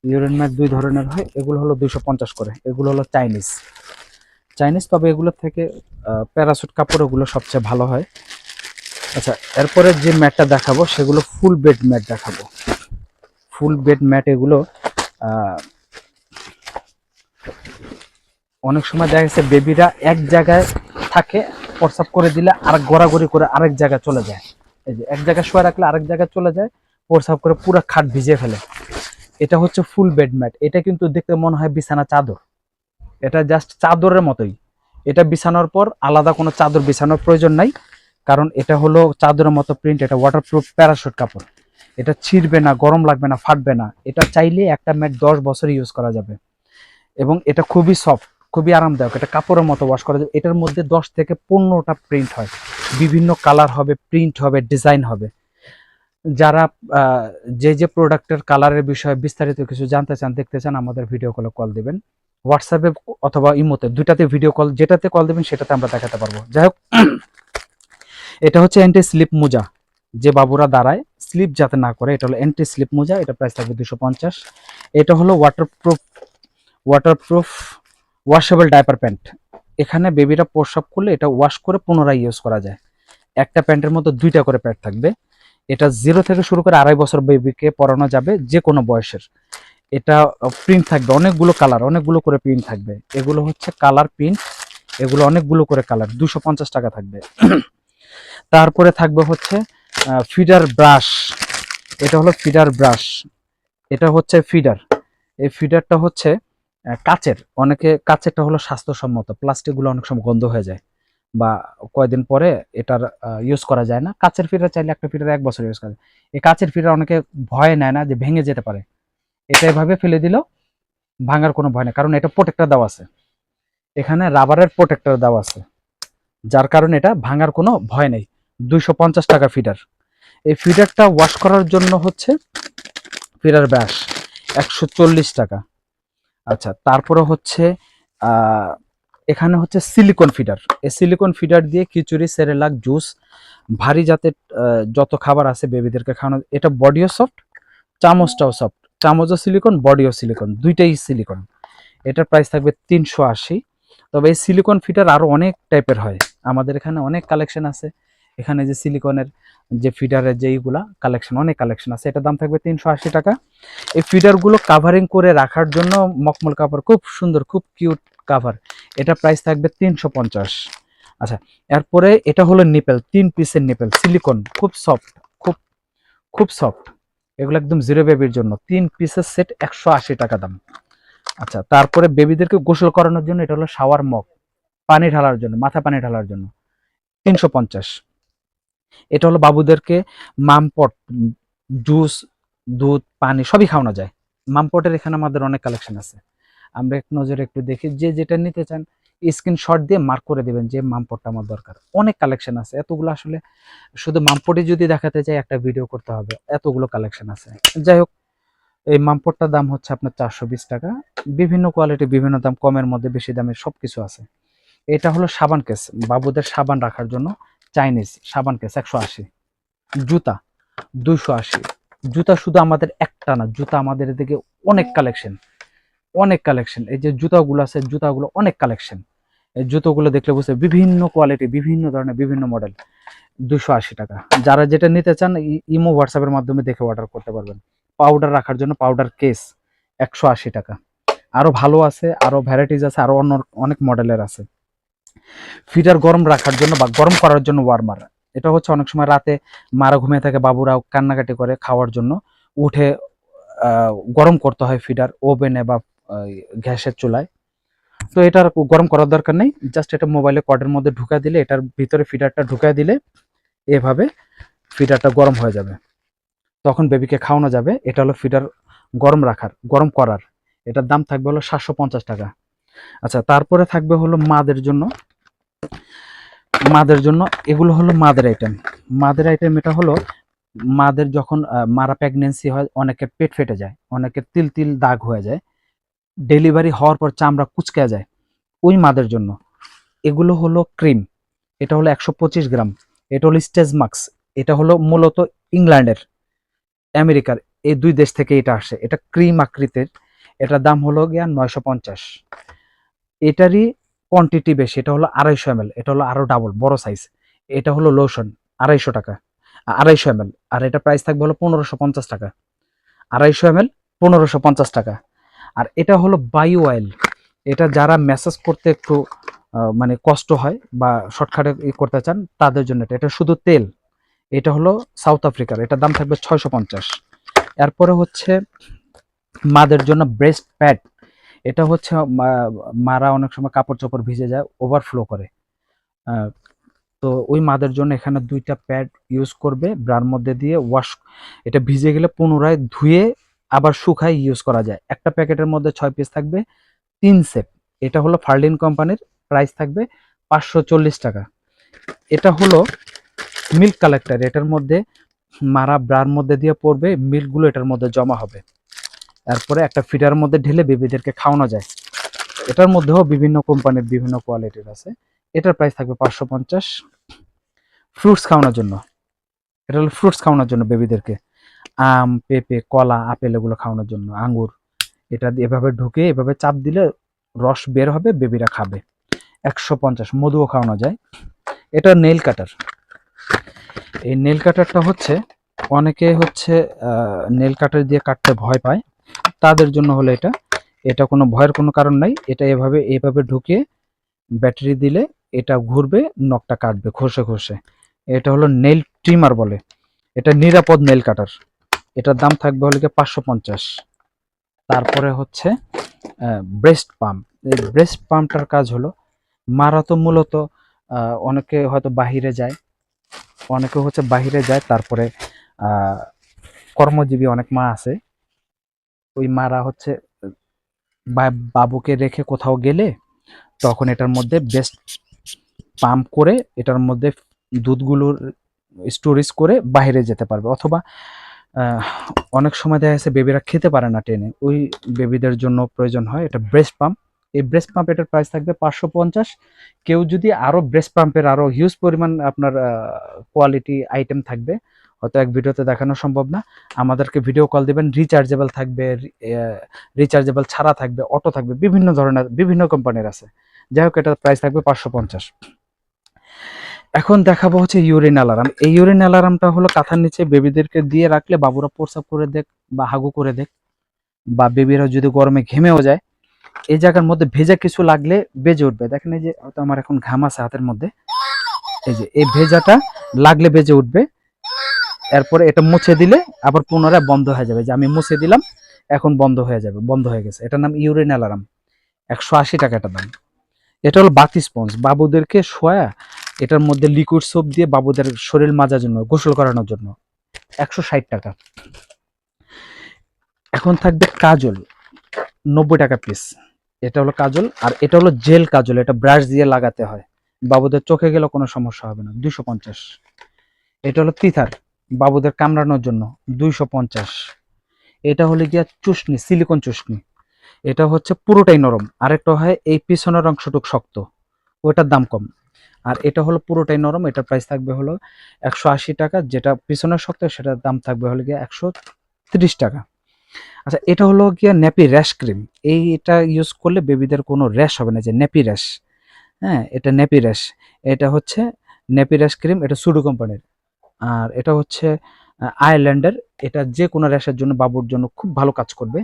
ইউরিন ম্যাট 2 ধরনের হয়। এগুলো হলো 250 করে, এগুলো হলো চাইনিজ। তবে এগুলোর থেকে প্যারাসুট কাপড় ওগুলো সবচেয়ে ভালো হয়। আচ্ছা, এরপরে যে ম্যাটটা দেখাবো সেগুলো ফুল বেড ম্যাট দেখাবো। ফুল বেড ম্যাট এগুলো অনেক সময় দেখা গেছে বেবিরা এক জায়গায় থাকে, প্রস্রাব করে দিলে আর গড়াগড়ি করে আরেক জায়গায় চলে যায়। এই যে এক জায়গায় শুয়ে রাখলে আরেক জায়গায় চলে যায়, প্রস্রাব করে পুরো খাট ভিজিয়ে ফেলে। এটা হচ্ছে ফুল বেড ম্যাট। এটা কিন্তু দেখতে মনে হয় বিছানা চাদর, এটা জাস্ট চাদরের মতোই। এটা বিছানোর পর আলাদা কোনো চাদর বিছানোর প্রয়োজন নাই, কারণ এটা হলো চাদরের মতো প্রিন্ট। এটা ওয়াটারপ্রুফ প্যারাশুট কাপড়, এটা ছিঁড়বে না, গরম লাগবে না, ফাটবে না। এটা চাইলে একটা ম্যাট 10 বছর ইউজ করা যাবে, এবং এটা খুবই সফট, খুবই আরামদায়ক। এটা কাপড়ের মতো ওয়াশ করা যাবে। এটার মধ্যে 10 থেকে 15টা প্রিন্ট হয়, বিভিন্ন কালার হবে, প্রিন্ট হবে, ডিজাইন হবে। যারা যে প্রোডাক্টের কালারের বিষয়ে বিস্তারিত কিছু জানতে চান, দেখতে চান, আমাদের ভিডিও কলে কল দিবেন, হোয়াটসঅ্যাপে অথবা ইমোতে, দুইটাতে ভিডিও কল, যেটাতে কল দিবেন সেটাতে আমরা দেখাতে পারবো। যাই হোক, এটা হচ্ছে অ্যান্টি স্লিপ মোজা, যে বাবুরা দাঁড়ায় স্লিপ যাতে না করে, এটা হলো অ্যান্টি স্লিপ মোজা। এটা প্রাইস থাকবে 250। এটা হলো ওয়াটারপ্রুফ ওয়াশেবল ডাইপার প্যান্ট। এখানে বেবিরা প্রস্রাব করলে এটা ওয়াশ করে পুনরায় ইউজ করা যায়। একটা প্যান্টের মধ্যে 2টা করে প্যাড থাকবে। এটা 0 থেকে শুরু করে 2.5 বছর বেবিকে পরানো যাবে, যে কোনো বয়সের। এটা প্রিন্ট থাকবে অনেকগুলো কালার, অনেকগুলো করে প্রিন্ট থাকবে। এগুলো হচ্ছে কালার প্রিন্ট, এগুলো অনেকগুলো করে কালার, 250 টাকা থাকবে। তারপরে থাকবে হচ্ছে ফিডার ব্রাশ। এটা হলো ফিডার ব্রাশ, এটা হচ্ছে ফিডার। এই ফিডারটা হচ্ছে কাচের। অনেকে কাচেরটা হলো স্বাস্থ্যসম্মত, প্লাস্টিকগুলো অনেক সময় গন্ধ হয়ে যায় বা কয়দিন পরে এটার ইউজ করা যায় না। কাচের ফিডার চাইলে একটা ফিডার 1 বছর ইউজ করে। এই কাচের ফিডার অনেকে ভয় নেয় না যে ভেঙে যেতে পারে, এটা এভাবে ফেলে দিলেও ভাঙার কোনো ভয় নেই, কারণ এটা প্রোটেক্টর দেওয়া আছে, এখানে রাবারের প্রোটেক্টর দেওয়া আছে, যার কারণে এটা ভাঙার কোনো ভয় নেই। 250 টাকা ফিডার। এই ফিডারটা ওয়াশ করার জন্য হচ্ছে ফিডার ব্রাশ 140 টাকা। আচ্ছা, তারপরে হচ্ছে এখানে হচ্ছে সিলিকন ফিডার। এই সিলিকন ফিডার দিয়ে খিচুড়ি, সেরেলাক, জুস, ভারী জাতের যত খাবার আছে বেবিদেরকে খাওয়ানো। এটা বডিও সফট, চামচটাও সফট। চামচও সিলিকন, বডিও সিলিকন, দুইটাই সিলিকন। এটার প্রাইস থাকবে 380। তবে এই সিলিকন ফিডার আরো অনেক টাইপের হয়, আমাদের এখানে অনেক কালেকশন আছে। এখানে যে সিলিকনের যে ফিডারের যে এইগুলা কালেকশন, অনেক কালেকশন আছে। এটার দাম থাকবে 380 টাকা। এই ফিডারগুলো কাভারিং করে রাখার জন্য মখমল কাপড়, খুব সুন্দর, খুব কিউট কাভার। এটা প্রাইস থাকবে 350। আচ্ছা, এরপরে এটা হলো নিপেল, 3 পিসের নিপেল, সিলিকন, খুব সফট, খুব খুব সফট। এগুলো একদম জিরো বেবির জন্য, 3 পিসের সেট, 180 টাকা দাম। আচ্ছা, তারপরে বেবিদেরকে গোসল করানোর জন্য এটা হলো শাওয়ার মগ, পানি ঢালার জন্য, মাথা পানি ঢালার জন্য, 350। এটা হলো বাবুদেরকে মামপট, জুস, দুধ, পানি সবই খাওয়ানো যায়। মামপটের এখানে আমাদের অনেক কালেকশন আছে, আমরা এক নজরে একটু দেখি। যে যেটা নিতে চান স্ক্রিনশট দিয়ে মার্ক করে দিবেন যে মামপটটা আমার দরকার। অনেক কালেকশন আছে, এতগুলো আসলে শুধু মামপটে যদি দেখাতে চাই একটা ভিডিও করতে হবে, এতগুলো কালেকশন আছে। যাই হোক, এই মামপটটার দাম হচ্ছে আপনার 420 টাকা। বিভিন্ন কোয়ালিটি, বিভিন্ন দাম, কমের মধ্যে, বেশি দামের সবকিছু আছে। এটা হলো সাবান কেস, বাবুদের সাবান রাখার জন্য, চাইনিজ সাবান কেস, 180। জুতা 280। জুতা শুধু আমাদের একটা না, জুতা আমাদের এদিকে অনেক কালেকশন, অনেক কালেকশন। এই যে জুতাগুলো আছে, জুতাগুলো অনেক কালেকশন। এই জুতোগুলো দেখলে বুঝতে, বিভিন্ন কোয়ালিটি, বিভিন্ন ধরনের, বিভিন্ন মডেল, 280 টাকা। যারা যেটা নিতে চান ইমো, হোয়াটসঅ্যাপের মাধ্যমে দেখে অর্ডার করতে পারবেন। পাউডার রাখার জন্য পাউডার কেস, 180 টাকা। আরো ভালো আছে, আরো ভ্যারাইটিস আছে, আরো অন্য অনেক মডেলের আছে। ফিডার গরম রাখার জন্য বা গরম করার জন্য ওয়ার্মার। এটা হচ্ছে অনেক সময় রাতে মারা ঘুমিয়ে থাকে, বাবুরাও কান্নাকাটি করে, খাওয়ার জন্য উঠে গরম করতে হয় ফিডার, ওভেনে বা গ্যাসের চুলায়। তো এটার গরম করার দরকার নেই, জাস্ট এটা মোবাইলে কর্ডের মধ্যে ঢুকা দিলে, এটার ভিতরে ফিডারটা ঢুকায় দিলে এভাবে ফিডারটা গরম হয়ে যাবে, তখন বেবিকে খাওয়ানো যাবে। এটা হলো ফিডার গরম রাখার, গরম করার। এটার দাম থাকবে হলো 750 টাকা। আচ্ছা, তারপরে থাকবে হলো মাদের জন্য, মাদের জন্য এগুলো হলো মাদের আইটেম। মাদের আইটেম এটা হলো মাদের যখন মারা প্রেগনেন্সি হয়, অনেকের পেট ফেটে যায়, অনেকের তিল তিল দাগ হয়ে যায়, ডেলিভারি হওয়ার পর চামড়া কুচকে যায়, ওই মাদের জন্য এগুলো হলো ক্রিম। এটা হলো 125 গ্রাম। এটা হলো স্টেজ মাস্ক। এটা হলো মূলত ইংল্যান্ডের, আমেরিকার, এই দুই দেশ থেকে এটা আসে। এটা ক্রিম আকৃতির, এটার দাম হলো গিয়া 950। এটারই কোয়ান্টিটি বেশি, এটা হলো 250 ml, এটা হলো আরো ডাবল বড় সাইজ। এটা হলো লোশন, 250 টাকা, 250 ml। আর এটা প্রাইস থাকবে হলো 1550 টাকা। 250 ml, 1550 টাকা। আর এটা হলো বায়ু অয়েল, এটা যারা ম্যাসাজ করতে একটু মানে কষ্ট হয় বা শর্টকাটে করতে চান তাদের জন্য এটা শুধু তেল। এটা হলো সাউথ আফ্রিকার, এটার দাম থাকবে 650। এরপরে হচ্ছে মাদের জন্য ব্রেস্ট প্যাড। এটা হচ্ছে মারা অনেক সময় কাপড় চোপড় ভিজে যায়, ওভারফ্লো করে, আহ, তো ওই মাদের জন্য এখানে 2টা প্যাড ইউজ করবে, ব্রার মধ্যে দিয়ে ওয়াশ, এটা ভিজে গেলে পুনরায় ধুয়ে আবার শুকায় ইউজ করা যায়। একটা প্যাকেটের মধ্যে 6 পিস থাকবে, 3 সেট। এটা হলো ফার্লিন কোম্পানির, প্রাইস থাকবে 540 টাকা। এটা হলো মিল্ক কালেক্টর, এটার মধ্যে মারা ব্রার মধ্যে দিয়ে পড়বে, মিল্কগুলো এটার মধ্যে জমা হবে, তারপরে একটা ফিডার মধ্যে ঢেলে বেবিদেরকে খাওয়ানো যায়। এটার মধ্যেও বিভিন্ন কোম্পানির বিভিন্ন কোয়ালিটির আছে। এটার প্রাইস থাকবে 550। ফ্রুটস খাওয়ানোর জন্য, এটা হলো ফ্রুটস খাওয়ানোর জন্য বেবিদেরকে, আম, পেঁপে, কলা, আপেল এগুলো খাওয়ানোর জন্য, আঙ্গুর, এটা দিয়ে এভাবে ঢুকে এভাবে চাপ দিলে রস বের হবে, বেবিরা খাবে। 150। মধুও খাওয়ানো যায়। এটা নেইল কাটার। এই নেইল কাটারটা হচ্ছে অনেকে হচ্ছে নেইল কাটার দিয়ে কাটতে ভয় পায়, তাদের জন্য হলো এটা। এটা কোনো ভয়ের কোনো কারণ নাই, এটা এভাবে এভাবে ঢুকিয়ে ব্যাটারি দিলে এটা ঘুরবে, নখটা কাটবে ঘষে ঘষে। এটা হলো নেইল ট্রিমার বলে, এটা নিরাপদ নেইল কাটার। এটার দাম থাকবে হলো 550। তারপরে হচ্ছে ব্রেস্ট পাম্প। এই ব্রেস্ট পাম্পটার কাজ হলো, মারা তো মূলত অনেকে হয়তো বাহিরে যায়, অনেকে হচ্ছে বাহিরে যায়, তারপরে আহ, কর্মজীবী অনেক মা আছে, ওই মারা হচ্ছে বাবুকে রেখে কোথাও গেলে তখন এটার মধ্যে বেস্ট পাম্প করে এটার মধ্যে দুধগুলোর স্টোরেজ করে বাইরে যেতে পারবে। অথবা আহ, অনেক সময় দেখা যাচ্ছে বেবিরা খেতে পারে না টেনে, ওই বেবিদের জন্য প্রয়োজন হয় এটা ব্রেস্ট পাম্প। এই ব্রেস্ট পাম্প এটার প্রাইস থাকবে 550। কেউ যদি আরো ব্রেস্ট পাম্পের আরো হিউজ পরিমাণ আপনার কোয়ালিটি আইটেম থাকবে, হয়তো এক ভিডিওতে দেখানো সম্ভব না, আমাদেরকে ভিডিও কল দিবেন। রিচার্জেবল থাকবে, রিচার্জেবল ছাড়া থাকবে, অটো থাকবে, বিভিন্ন ধরনের বিভিন্ন কোম্পানির আছে। যাই হোক, এটার প্রাইস থাকবে 550। এখন দেখাবো হচ্ছে ইউরিন অ্যালার্ম। এই ইউরিন অ্যালার্মটা হলো কাঁথার নিচে বেবিদেরকে দিয়ে রাখলে বাবুরা প্রস্রাব করে দেখ বা হাগু করে দেখ, বা বেবিরা যদি গরমে ঘেমেও যায়, এই জায়গার মধ্যে ভেজা কিছু লাগলে বেজে উঠবে। দেখেন এই যে হয়তো আমার এখন ঘাম আছে হাতের মধ্যে, এই যে এই ভেজাটা লাগলে বেজে উঠবে। এরপরে এটা মুছে দিলে আবার পুনরায় বন্ধ হয়ে যাবে, যে আমি মুছে দিলাম এখন বন্ধ হয়ে যাবে, বন্ধ হয়ে গেছে। এটার নাম ইউরিন অ্যালার্ম, 180 টাকা এটা দাম। এটা হলো বাতি স্পঞ্জ, বাবুদেরকে শোয়া এটার মধ্যে লিকুইড সোপ দিয়ে বাবুদের শরীর মাজার জন্য, গোসল করানোর জন্য, 160 টাকা। এখন থাকবে কাজল, 90 টাকা পিস। এটা হলো কাজল, আর এটা হলো জেল কাজল, এটা ব্রাশ দিয়ে লাগাতে হয়, বাবুদের চোখে গেলে কোনো সমস্যা হবে না, 250। এটা হলো তিথার, বাবুদের কামড়ানোর জন্য, 250। এটা হলো গিয়া চুষনি, সিলিকন চুষনি, এটা হচ্ছে পুরোটাই নরম, আরেকটা হয় এই পিছনের অংশটুক শক্ত, ওইটার দাম কম। আর এটা হলো পুরোটাই নরম, এটার প্রাইস থাকবে হলো 180 টাকা। যেটা পিছনের শক্ত সেটার দাম থাকবে হলো গিয়ে 130 টাকা। আচ্ছা, এটা হলো গিয়া ন্যাপি র্যাশ ক্রিম। এইটা ইউজ করলে বেবিদের কোনো র্যাশ হবে না, যে ন্যাপি র্যাশ, হ্যাঁ এটা ন্যাপি র্যাশ। এটা হচ্ছে ন্যাপি র্যাশ ক্রিম, এটা সুডো কোম্পানির। আর এটা হচ্ছে আয়ারল্যান্ডের, এটা যে কোনো র্যাশের জন্য বাবুর জন্য খুব ভালো কাজ করবে।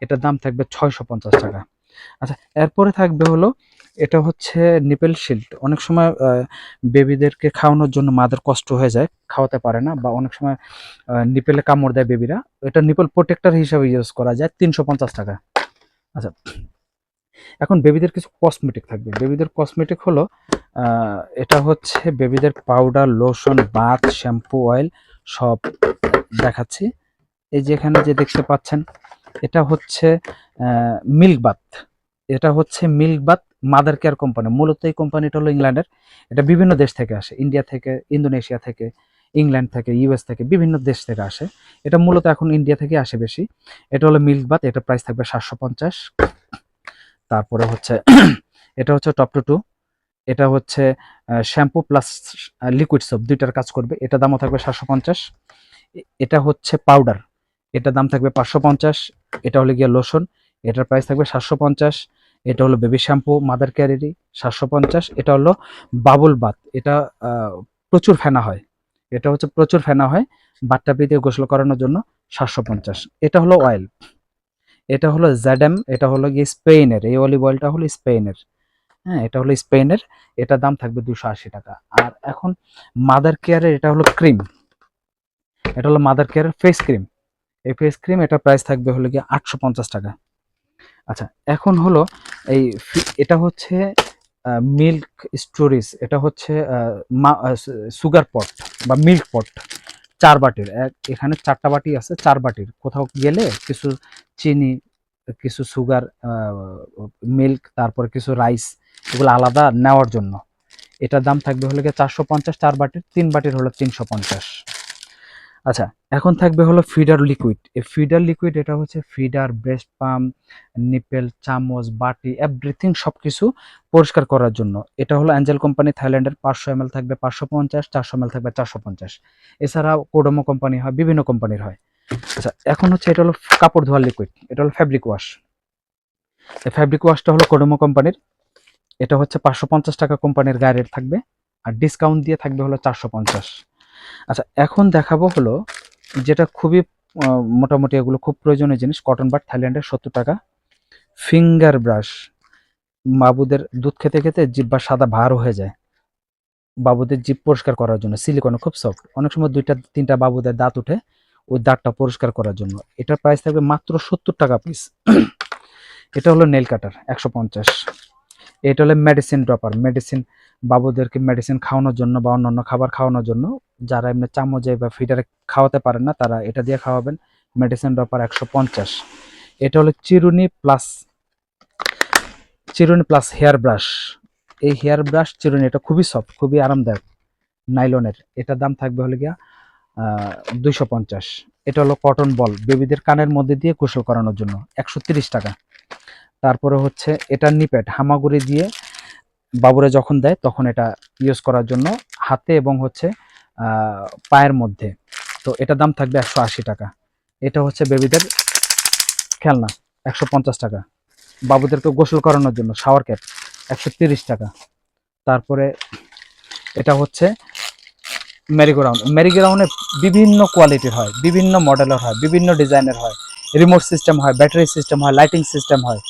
এটার দাম থাকবে 650 টাকা। আচ্ছা, এরপরে থাকবে হলো, এটা হচ্ছে নিপেল শিল্ড। অনেক সময় বেবিদেরকে খাওয়ানোর জন্য মাদের কষ্ট হয়ে যায়, খাওয়াতে পারে না, বা অনেক সময় নিপেলে কামড় দেয় বেবিরা, এটা নিপল প্রোটেক্টর হিসাবে ইউজ করা যায়, 350 টাকা। আচ্ছা, এখন বেবিদের কিছু কসমেটিক থাকবে। বেবিদের কসমেটিক হলো এটা হচ্ছে বেবিদের powder, lotion, bath, shampoo, oil সব দেখাচ্ছি। এই যে এখানে যে দেখতে পাচ্ছেন, এটা হচ্ছে মিল্ক বাথ। এটা হচ্ছে milk bath mother care company. মূলত এই কোম্পানিটা হলো ইংল্যান্ডের, এটা বিভিন্ন দেশ থেকে আসে, ইন্ডিয়া থেকে, ইন্দোনেশিয়া থেকে, ইংল্যান্ড থেকে, ইউএস থেকে, বিভিন্ন দেশ থেকে আসে। এটা মূলত এখন ইন্ডিয়া থেকে আসে বেশি। এটা হলো মিল্ক বাথ, এটা প্রাইস থাকবে 750। তারপরে হচ্ছে এটা হচ্ছে টপ টু টু, এটা হচ্ছে শ্যাম্পু প্লাস লিকুইড সোপ, দুইটার কাজ করবে, এটা দামও থাকবে 750। এটা হচ্ছে পাউডার, এটার দাম থাকবে 550। এটা হলো গিয়ে লোশন, এটার প্রাইস থাকবে 750। এটা হলো বেবি শ্যাম্পু মাদার কেয়ারেরই, 750। এটা হলো বাবুল বাথ, এটা প্রচুর ফেনা হয়, এটা হচ্ছে প্রচুর ফেনা হয়, বাথটাবে দিয়ে গোসল করানোর জন্য, 750। এটা হলো অয়েল, এটা হলো ZM, এটা হলো গিয়ে স্পেনের, এই অলিভ অয়েলটা হলো স্পেনের। হ্যাঁ, এটা হলো স্পেনের, এটার দাম থাকবে 280 টাকা। আর এখন মাদার কেয়ারের এটা হলো ক্রিম, এটা হলো মাদার কেয়ারের ফেস ক্রিম। এই ফেস ক্রিম এটা প্রাইস থাকবে হলো গিয়ে 850 টাকা। আচ্ছা, এখন হলো এটা হচ্ছে মিল্ক স্টোরেজ, এটা হচ্ছে সুগার পট বা মিল্ক পট, 4 বাটির। এখানে 4টা বাটি আছে, 4 বাটির। কোথাও গেলে কিছু চিনি, কিছু সুগার, মিল্ক, তারপর কিছু রাইস, এগুলো আলাদা নেওয়ার জন্য। এটার দাম থাকবে হলো গিয়ে 450, 4 বাটির। 3 বাটির হলো 350। আচ্ছা, এখন থাকবে হলো ফিডার লিকুইড। এই ফিডার লিকুইড এটা হচ্ছে ফিডার, ব্রেস্ট পাম্প, নিপেল, চামচ, বাটি, এভরিথিং সবকিছু পরিষ্কার করার জন্য। এটা হলো অ্যাঞ্জেল কোম্পানি থাইল্যান্ডের। 500 ml থাকবে 550, 400 ml থাকবে 450। এছাড়াও কোডোমো কোম্পানি হয়, বিভিন্ন কোম্পানির হয়। আচ্ছা, এখন হচ্ছে এটা হলো কাপড় ধোয়ার লিকুইড, এটা হলো ফ্যাব্রিক ওয়াশ। এই ফ্যাব্রিক ওয়াশটা হলো কোডোমো কোম্পানির। এটা হচ্ছে 550 টাকা কোম্পানির গায়ে রেট থাকবে, আর ডিসকাউন্ট দিয়ে থাকবে হলো 450। আচ্ছা, এখন দেখাবো হলো যেটা খুবই মোটামুটি এগুলো খুব প্রয়োজনীয় জিনিস, কটন বাট থাইল্যান্ডের 70 টাকা। ফিঙ্গার ব্রাশ, বাবুদের দুধ খেতে খেতে জিব্বা সাদা ভার হয়ে যায়, বাবুদের জিভ পরিষ্কার করার জন্য, সিলিকন খুব সফট, অনেক সময় 2টা 3টা বাবুদের দাঁত উঠে, ওই দাঁতটা পরিষ্কার করার জন্য। এটার প্রাইস থাকবে মাত্র 70 টাকা পিস। এটা হলো নেল কাটার, 150। এটা হলো মেডিসিন ড্রপার, মেডিসিন বাবুদেরকে মেডিসিন খাওয়ানোর জন্য বা অন্যান্য খাবার খাওয়ানোর জন্য, যারা এমনি চামচে বা ফিডারে খাওয়াতে পারেন না তারা এটা দিয়ে খাওয়াবেন। Medicine dropper 150। এটা হলো চিরুনি প্লাস হেয়ার ব্রাশ। এই হেয়ার ব্রাশ চিরুনি এটা খুবই সফট, খুবই আরামদায়ক, নাইলনের। এটার দাম থাকবে হলো গিয়া 250। এটা হলো কটন বল, বেবিদের কানের মধ্যে দিয়ে গোসল করানোর জন্য, 130 টাকা। তারপরে হচ্ছে এটা নিপেট, হামাগুড়ি দিয়ে বাবুরা যখন দেয় তখন এটা ইউজ করার জন্য হাতে এবং হচ্ছে পায়ের মধ্যে। তো এটার দাম থাকবে 180 টাকা। এটা হচ্ছে বেবিদের খেলনা, 150 টাকা। বাবুদেরকে গোসল করানোর জন্য শাওয়ার ক্যাপ, 130 টাকা। তারপরে এটা হচ্ছে মেরিগোরাউন্ড, মেরিগোরাউন্ডে বিভিন্ন কোয়ালিটির হয়, বিভিন্ন মডেলের হয়, বিভিন্ন ডিজাইনের হয়, রিমোট সিস্টেম হয়, ব্যাটারি সিস্টেম হয়, লাইটিং সিস্টেম হয়,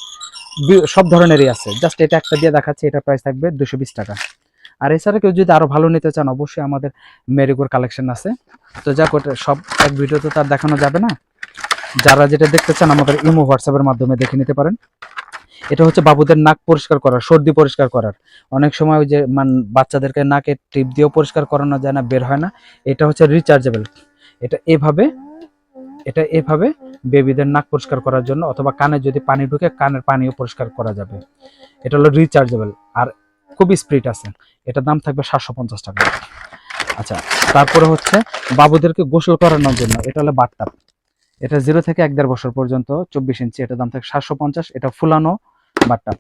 সব ধরনেরই আছে। জাস্ট এটা একটা দিয়ে দেখাচ্ছি, এটা প্রাইস থাকবে 220 টাকা। আর এছাড়া কেউ যদি আরো ভালো নিতে চান, অবশ্যই আমাদের মেরিগোর কালেকশন আছে। তো যাক, ওটা সব এক ভিডিওতে তো আর দেখানো যাবে না। যারা যেটা দেখতে চান আমাদের ইমো হোয়াটসঅ্যাপের মাধ্যমে দেখে নিতে পারেন। এটা হচ্ছে বাবুদের নাক পরিষ্কার করার, সর্দি পরিষ্কার করার। অনেক সময় ওই যে বাচ্চাদেরকে নাকে টিপ দিয়েও পরিষ্কার করানো যায় না, বের হয় না। এটা হচ্ছে রিচার্জেবল। এটা এভাবে এটা এভাবে বেবিদের নাক পরিষ্কার করার জন্য, অথবা কানে যদি পানি ঢুকে কানের পানিও পরিষ্কার করা যাবে। এটা হলো রিচার্জেবল আর খুবই স্পিড আছে। এটার দাম থাকবে 750 টাকা। আচ্ছা, তারপরে হচ্ছে বাবুদেরকে গোসল করানোর জন্য, এটা হলো বাথটাব। এটা 0 থেকে 1.5 বছর পর্যন্ত, 24 ইঞ্চি। এটার দাম থাকে 750। এটা ফুলানো বাথটাব।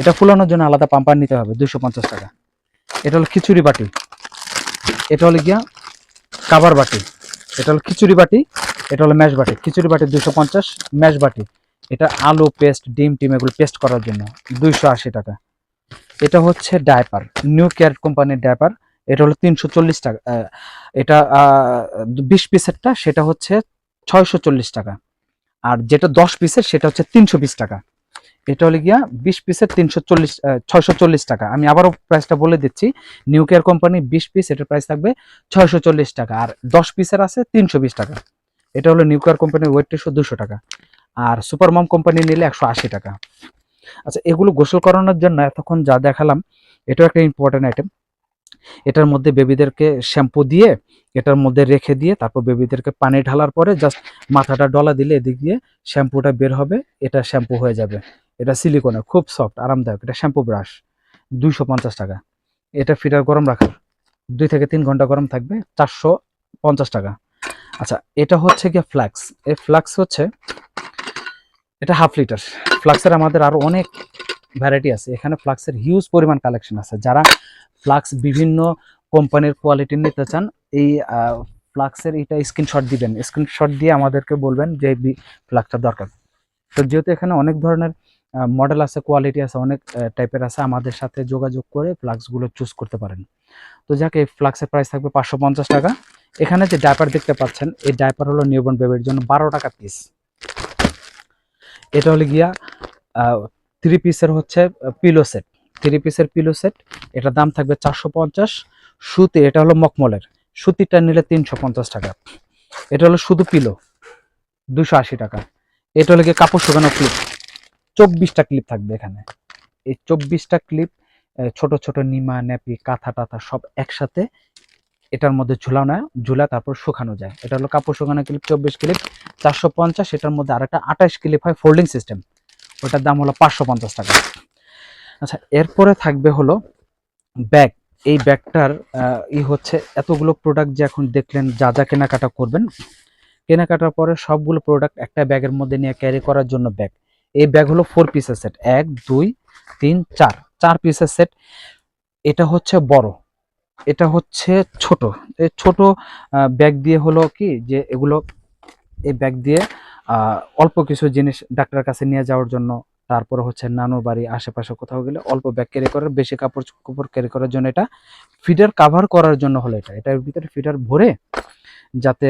এটা ফুলানোর জন্য আলাদা পাম্পার নিতে হবে, 250 টাকা। এটা হলো খিচুড়ি বাটি, এটা হলো গিয়া কাবার বাটি। এটা হলো খিচুড়ি বাটি, এটা হলো ম্যাশ বাটি। খিচুড়ি বাটি 250, ম্যাশ বাটি এটা আলু পেস্ট, ডিম টিম এগুলো পেস্ট করার জন্য, 280 টাকা। এটা হচ্ছে ডায়পার, নিউ কেয়ার কোম্পানির ডায়পার। এটা হলো 340 টাকা। এটা 20 পিসেরটা সেটা হচ্ছে 640 টাকা। আর যেটা 10 পিসের সেটা হচ্ছে 320 টাকা। এটা হলো গিয়া 20 পিসের 640 টাকা। আমি আবারও প্রাইসটা বলে দিচ্ছি। নিউ কেয়ার কোম্পানি 20 পিস, এটার প্রাইস থাকবে 640 টাকা। আর 10 পিসের আছে 320 টাকা। এটা হলো নিউ কেয়ার কোম্পানির ওয়েট টিস্যু, 200 টাকা। আর সুপারমম কোম্পানি নিলে 180 টাকা। আচ্ছা, এগুলো গোসল করানোর জন্য এতক্ষণ যা দেখালাম, এটাও একটা ইম্পর্টেন্ট আইটেম। এটার মধ্যে বেবিদেরকে শ্যাম্পু দিয়ে এটার মধ্যে রেখে দিয়ে তারপর বেবিদেরকে পানি ঢালার পরে জাস্ট মাথাটা ডলা দিলে এদিক দিয়ে শ্যাম্পুটা বের হবে, এটা শ্যাম্পু হয়ে যাবে। এটা সিলিকনের, খুব সফট, আরামদায়ক। এটা শ্যাম্পু ব্রাশ, 250 টাকা। এটা ফিডার গরম রাখার, 2 থেকে 3 ঘন্টা গরম থাকবে, 450 টাকা। আচ্ছা, এটা হচ্ছে গিয়ে ফ্লাক্স। এই ফ্লাক্স হচ্ছে এটা হাফ লিটার। ফ্লাক্সের আমাদের আরো অনেক ভ্যারাইটি আছে, এখানে ফ্লাক্সের হিউজ পরিমাণ কালেকশন আছে। যারা ফ্লাক্স বিভিন্ন কোম্পানির কোয়ালিটি নিতে চান, এই ফ্লাক্সের এটা স্ক্রিনশট দিবেন, স্ক্রিনশট দিয়ে আমাদেরকে বলবেন যে ফ্লাক্সটা দরকার। তো যেহেতু এখানে অনেক ধরনের মডেল আছে, কোয়ালিটি আছে, অনেক টাইপের আছে, আমাদের সাথে যোগাযোগ করে ফ্লাক্সগুলো চুজ করতে পারেন। তো যাকে এই ফ্লাক্সের প্রাইস থাকবে 550 টাকা। এখানে যে ডাইপার দেখতে পাচ্ছেন, এই ডাইপার হলো নিউবর্ন বেবির জন্য 12 টাকা পিস। এটা হলো গিয়া 3 পিসের হচ্ছে পিলো সেট, 3 পিসের পিলো সেট। এটার দাম থাকবে 450। সুতি, এটা হলো মকমলের, সুতিটা নিলে 350 টাকা। এটা হলো শুধু পিলো, 280 টাকা। এটা হলো গিয়ে কাপড় শুকানো ক্লিপ, 24টা ক্লিপ থাকবে এখানে। এই 24টা ক্লিপ ছোট ছোট নিমা ন্যাপি কাঁথা টাথা সব একসাথে এটার মধ্যে ঝুলানো, ঝুলা তারপর শুকানো যায়। এটা হলো কাপড় শুকানো ক্লিপ, 24 ক্লিপ, 450। এটার মধ্যে আরেকটা 28 ক্লিপ হয় ফোল্ডিং সিস্টেম, ওটার দাম হলো 550 টাকা। আচ্ছা, এরপরে থাকবে হলো ব্যাগ। এই ব্যাগটার হচ্ছে এতগুলো প্রোডাক্ট যে এখন দেখলেন, যা যা কেনাকাটা করবেন, কেনাকাটার পরে সবগুলো প্রোডাক্ট একটা ব্যাগের মধ্যে নিয়ে ক্যারি করার জন্য ব্যাগ। এই ব্যাগ হলো 4 পিসের সেট, 1 2 3 4, 4 পিসের সেট। এটা হচ্ছে বড়, এটা হচ্ছে ছোট। এই ছোট ব্যাগ দিয়ে হলো কি যে এগুলো, এই ব্যাগ দিয়ে অল্প কিছু জিনিস ডাক্তারের কাছে নিয়ে যাওয়ার জন্য, তারপরে হচ্ছে নানুর বাড়ি আশেপাশে কোথাও গেলে অল্প ব্যাগ ক্যারি করার, বেশি কাপড় কাপড় ক্যারি করার জন্য। এটা ফিডার কাভার করার জন্য হলো, এটার ভিতরে ফিডার ভরে যাতে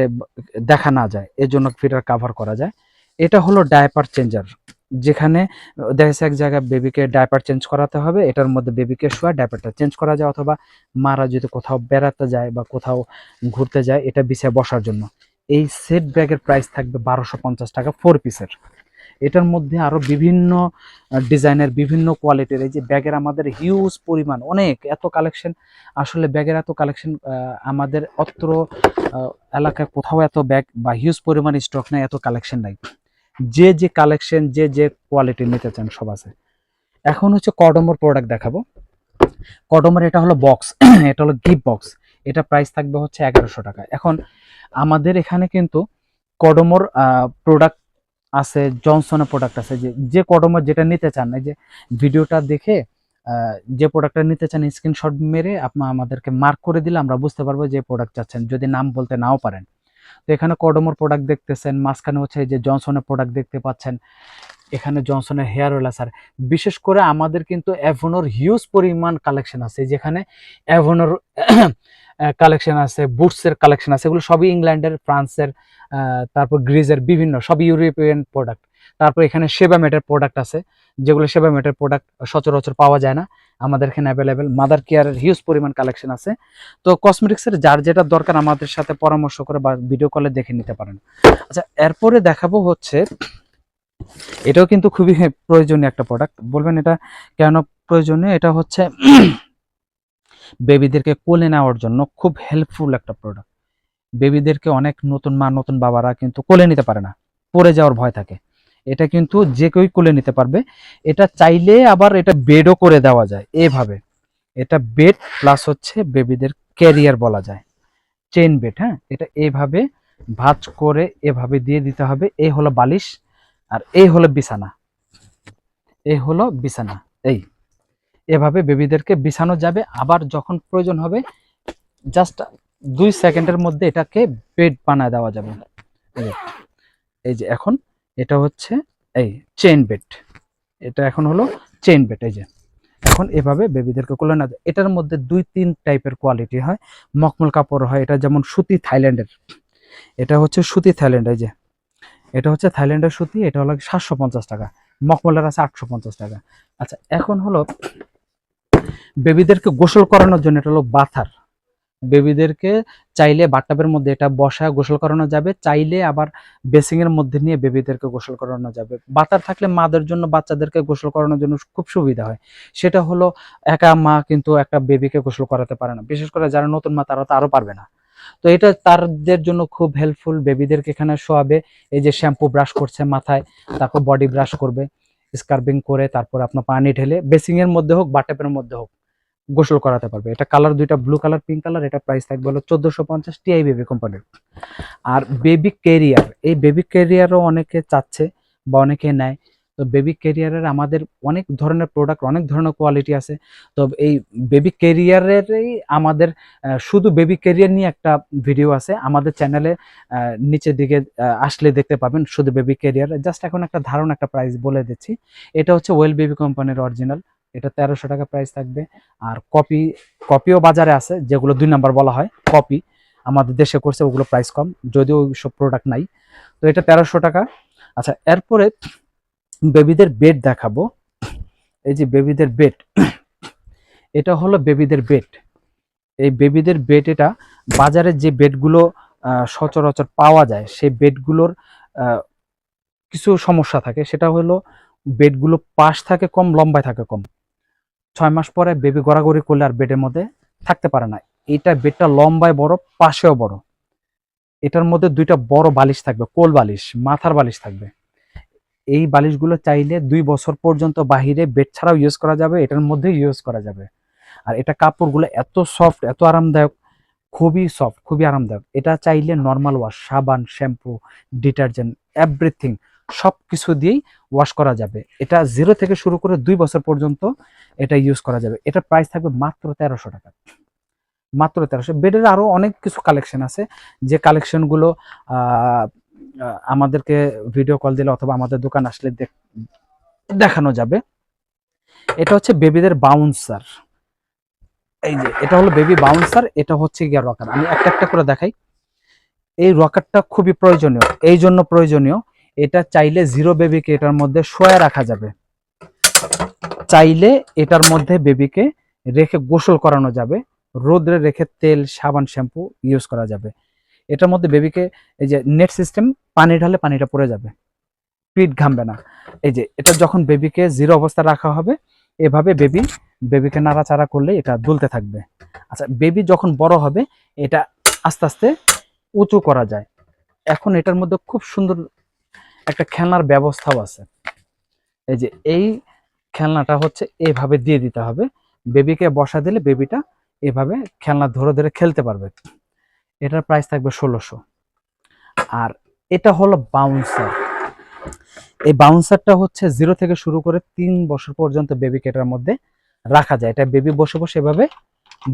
দেখা না যায়, এজন্য ফিডার কাভার করা যায়। এটা হলো ডায়াপার চেঞ্জার, যেখানে দেখা যাচ্ছে এক জায়গায় বেবিকে ডায়াপার চেঞ্জ করাতে হবে, এটার মধ্যে বেবিকে শোয়া ডায়াপারটা চেঞ্জ করা যায়, অথবা মারা যদি কোথাও বেড়াতে যায় বা কোথাও ঘুরতে যায়, এটা বিছায় বসার জন্য। এই সেট ব্যাগের প্রাইস থাকবে 1250 টাকা, 4 পিসের। এটার মধ্যে আরো বিভিন্ন ডিজাইনের, বিভিন্ন কোয়ালিটির এই যে ব্যাগের আমাদের হিউজ পরিমাণ, অনেক এত কালেকশন। আসলে ব্যাগের এত কালেকশন আমাদের অত্র এলাকায় কোথাও এত ব্যাগ বা হিউজ পরিমাণ স্টক নাই, এত কালেকশন নাই। যে যে কালেকশন, যে যে কোয়ালিটি নিতে চান সব আছে। এখন হচ্ছে কডমোর প্রোডাক্ট দেখাবো। কডমোর এটা হলো বক্স, এটা হলো গিফট বক্স। এটা প্রাইস থাকবে হচ্ছে 1100 টাকা। এখন আমাদের এখানে কিন্তু কডমোর প্রোডাক্ট আছে, জনসনের প্রোডাক্ট আছে। যে যে কডমোর যেটা নিতে চান, এই যে ভিডিওটা দেখে যে প্রোডাক্টটা নিতে চান স্ক্রিনশট মেরে আপনার আমাদেরকে মার্ক করে দিলে আমরা বুঝতে পারবো যে প্রোডাক্ট চাচ্ছেন, যদি নাম বলতে নাও পারেন। তো এখানে কডমোর প্রোডাক্ট দেখতেছেন, মাঝখানে হচ্ছে এই যে জনসনের প্রোডাক্ট দেখতে পাচ্ছেন। এখানে জনসনের হেয়ার অয়েল আছে। আর বিশেষ করে আমাদের কিন্তু অ্যাভনের হিউজ পরিমাণ কালেকশন আছে, যেখানে অ্যাভনের কালেকশন আছে, বুটসের কালেকশন আছে, এগুলো সবই ইংল্যান্ডের, ফ্রান্সের, তারপর গ্রিজের, বিভিন্ন সব ইউরোপিয়ান প্রোডাক্ট। তারপর এখানে সেবামেটের প্রোডাক্ট আছে, যেগুলো সেবামেটের প্রোডাক্ট সচরাচর পাওয়া যায় না, আমাদের এখানে অ্যাভেলেবেল। মাদার কেয়ারের হিউজ পরিমাণ কালেকশন আছে। তো কসমেটিক্সের যার যেটা দরকার আমাদের সাথে পরামর্শ করে বা ভিডিও কলে দেখে নিতে পারেন। আচ্ছা, এরপরে দেখাবো হচ্ছে, এটাও কিন্তু খুবই প্রয়োজনীয় একটা প্রোডাক্ট। বলবেন এটা কেন প্রয়োজনীয়? এটা হচ্ছে বেবিদেরকে কোলে নেওয়ার জন্য খুব হেল্পফুল একটা প্রোডাক্ট। বেবিদেরকে অনেক নতুন মা নতুন বাবারা কিন্তু কোলে নিতে পারে না, পড়ে যাওয়ার ভয় থাকে। এটা কিন্তু যে কেউই কোলে নিতে পারবে। এটা চাইলে আবার এটা বেডও করে দেওয়া যায় এভাবে। এটা বেড প্লাস হচ্ছে বেবিদের ক্যারিয়ার বলা যায়, চেইন বেড। হ্যাঁ, এটা এইভাবে ভাঁজ করে এভাবে দিয়ে দিতে হবে। এই হলো বালিশ, আর এই হলো বিছানা, এই হলো বিছানা। এই এভাবে বেবিদেরকে বিছানো যাবে। আবার যখন প্রয়োজন হবে জাস্ট 2 সেকেন্ডের মধ্যে এটাকে বেড বানায় দেওয়া যাবে। এই যে এখন এটা হচ্ছে এই চেইন বেড, এটা এখন হলো চেইন বেড। এই যে এখন এভাবে বেবিদেরকে কোলে না, এটার মধ্যে 2-3 টাইপের কোয়ালিটি হয়। মখমল কাপড় হয়, এটা যেমন সুতি থাইল্যান্ডের, এটা হচ্ছে সুতি থাইল্যান্ড। এই যে এটা হচ্ছে থাইল্যান্ডের সুতি, এটা হলো 750 টাকা। মখমলের আছে 850 টাকা। আচ্ছা, এখন হলো বেবিদেরকে গোসল করানোর জন্য, এটা হলো বাথার। বেবিদেরকে চাইলে বাথটাবের মধ্যে এটা বসায় গোসল করানো যাবে, চাইলে আবার বেসিং এর মধ্যে নিয়ে বেবিদেরকে গোসল করানো যাবে। বাতার থাকলে মাদের জন্য, বাচ্চাদেরকে গোসল করানোর জন্য খুব সুবিধা হয়। সেটা হলো একা মা কিন্তু একটা বেবিকে গোসল করাতে পারে না, বিশেষ করে যারা নতুন মা তারা তো আরো পারবে না। তো এটা তাদের জন্য খুব হেল্পফুল। বেবিদেরকে এখানে শোয়াবে, এই যে শ্যাম্পু ব্রাশ করছে মাথায়, তারপর বডি ব্রাশ করবে, স্কার্বিং করে তারপর আপনার পানি ঢেলে বেসিং এর মধ্যে হোক বাথটাবের মধ্যে হোক গোসল করাতে পারবে। এটা কালার দুইটা, ব্লু কালার পিঙ্ক কালার। এটা প্রাইস থাকবে হলো 1450, টিআই বেবি কোম্পানির। আর বেবি ক্যারিয়ার, এই বেবি ক্যারিয়ারও অনেকে চাচ্ছে বা অনেকে নেয়। তো বেবি ক্যারিয়ারের আমাদের অনেক ধরনের প্রোডাক্ট, অনেক ধরনের কোয়ালিটি আছে। তো এই বেবি ক্যারিয়ারেরই আমাদের শুধু বেবি ক্যারিয়ার নিয়ে একটা ভিডিও আছে আমাদের চ্যানেলে, নিচের দিকে আসলে দেখতে পাবেন, শুধু বেবি ক্যারিয়ার। জাস্ট এখন একটা ধারণা, একটা প্রাইস বলে দিচ্ছি। এটা হচ্ছে ওয়েল বেবি কোম্পানির অরিজিনাল, এটা 1300 টাকা প্রাইস থাকবে। আর কপিও বাজারে আছে, যেগুলো 2 নাম্বার বলা হয় কপি, আমাদের দেশে করছে, ওগুলো প্রাইস কম, যদিও ওই সব প্রোডাক্ট নাই। তো এটা 1300 টাকা। আচ্ছা, এরপরে বেবিদের বেড দেখাবো। এই যে বেবিদের বেড, এটা হলো বেবিদের বেড। এই বেবিদের বেড, এটা বাজারে যে বেডগুলো সচরাচর পাওয়া যায় সেই বেডগুলোর কিছু সমস্যা থাকে। সেটা হলো বেডগুলো পাশ থাকে কম, লম্বায় থাকে কম। 6 মাস পরে বেবি গড়াগড়ি করলে আর বেডের মধ্যে থাকতে পারে না। এটা বেডটা লম্বায় বড়, পাশেও বড়। এটার মধ্যে দুইটা বড় বালিশ থাকবে, কোল বালিশ, মাথার বালিশ থাকবে। এই বালিশগুলো চাইলে 2 বছর পর্যন্ত বাহিরে বেড ছাড়াও ইউজ করা যাবে, এটার মধ্যে ইউজ করা যাবে। আর এটা কাপড়গুলো এত সফট, এত আরামদায়ক, খুবই সফট, খুবই আরামদায়ক। এটা চাইলে নর্মাল ওয়াশ, সাবান, শ্যাম্পু, ডিটারজেন্ট, এভরিথিং সব কিছু দিয়েই ওয়াশ করা যাবে। এটা 0 থেকে শুরু করে 2 বছর পর্যন্ত এটা ইউজ করা যাবে। এটার প্রাইস থাকবে মাত্র 1300 টাকা, মাত্র 1300। বেডের আরো অনেক কিছু কালেকশন আছে, যে কালেকশনগুলো আমাদেরকে ভিডিও কল দিলে অথবা আমাদের দোকান আসলে দেখানো যাবে। এটা হচ্ছে বেবিদের বাউন্সার। এই যে এটা হলো বেবি বাউন্সার, এটা হচ্ছে গিয়া রকার। আমি একটা একটা করে দেখাই। এই রকারটা খুবই প্রয়োজনীয়, এই জন্য প্রয়োজনীয়, এটা চাইলে 0 বেবিকে এটার মধ্যে শোয়া রাখা যাবে। চাইলে এটার মধ্যে বেবিকে রেখে গোসল করানো যাবে, রোদ্রে রেখে তেল, সাবান, শ্যাম্পু ইউজ করা যাবে। এটার মধ্যে বেবিকে, এই যে নেট সিস্টেম, পানি ঢালে পানিটা পড়ে যাবে, পিঠ ঘামবে না। এই যে এটা যখন বেবিকে 0 অবস্থা রাখা হবে, এভাবে বেবিকে নাড়াচাড়া করলে এটা দুলতে থাকবে। আচ্ছা, বেবি যখন বড় হবে এটা আস্তে আস্তে উঁচু করা যায়। এখন এটার মধ্যে খুব সুন্দর একটা খেলনার ব্যবস্থাও আছে। এই যে এই খেলনাটা হচ্ছে এভাবে দিয়ে দিতে হবে, বেবিকে বসা দিলে বেবিটা এভাবে খেলনা ধরে ধরে খেলতে পারবে। এটার প্রাইস থাকবে 1600। আর এটা হলো বাউন্সার। এই বাউন্সারটা হচ্ছে 0 থেকে শুরু করে 3 বছর পর্যন্ত বেবিকে এটার মধ্যে রাখা যায়। এটা বেবি বসে বসে এভাবে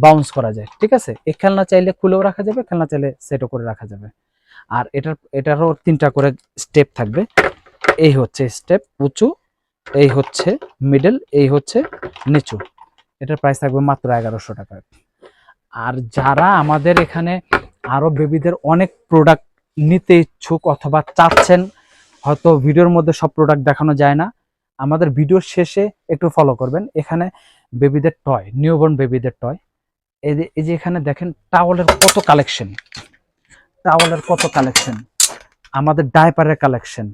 বাউন্স করা যায়, ঠিক আছে। এই খেলনা চাইলে খুলেও রাখা যাবে, খেলনা চাইলে সেটও করে রাখা যাবে। আর এটারও 3টা করে স্টেপ থাকবে। এই হচ্ছে স্টেপ উঁচু, এই হচ্ছে মিডল, এই হচ্ছে নিচু। এটার প্রাইস থাকবে মাত্র 1100 টাকা। আর যারা আমাদের এখানে আরো বেবিদের অনেক প্রোডাক্ট নিতে ইচ্ছুক অথবা চাচ্ছেন, হয়তো ভিডিওর মধ্যে সব প্রোডাক্ট দেখানো যায় না, আমাদের ভিডিওর শেষে একটু ফলো করবেন। এখানে বেবিদের টয়, নিউবর্ন বেবিদের টয়, এই যে এখানে দেখেন টাওয়ালের কত কালেকশন, টাওয়ালের কত কালেকশন, আমাদের ডাইপারের কালেকশন,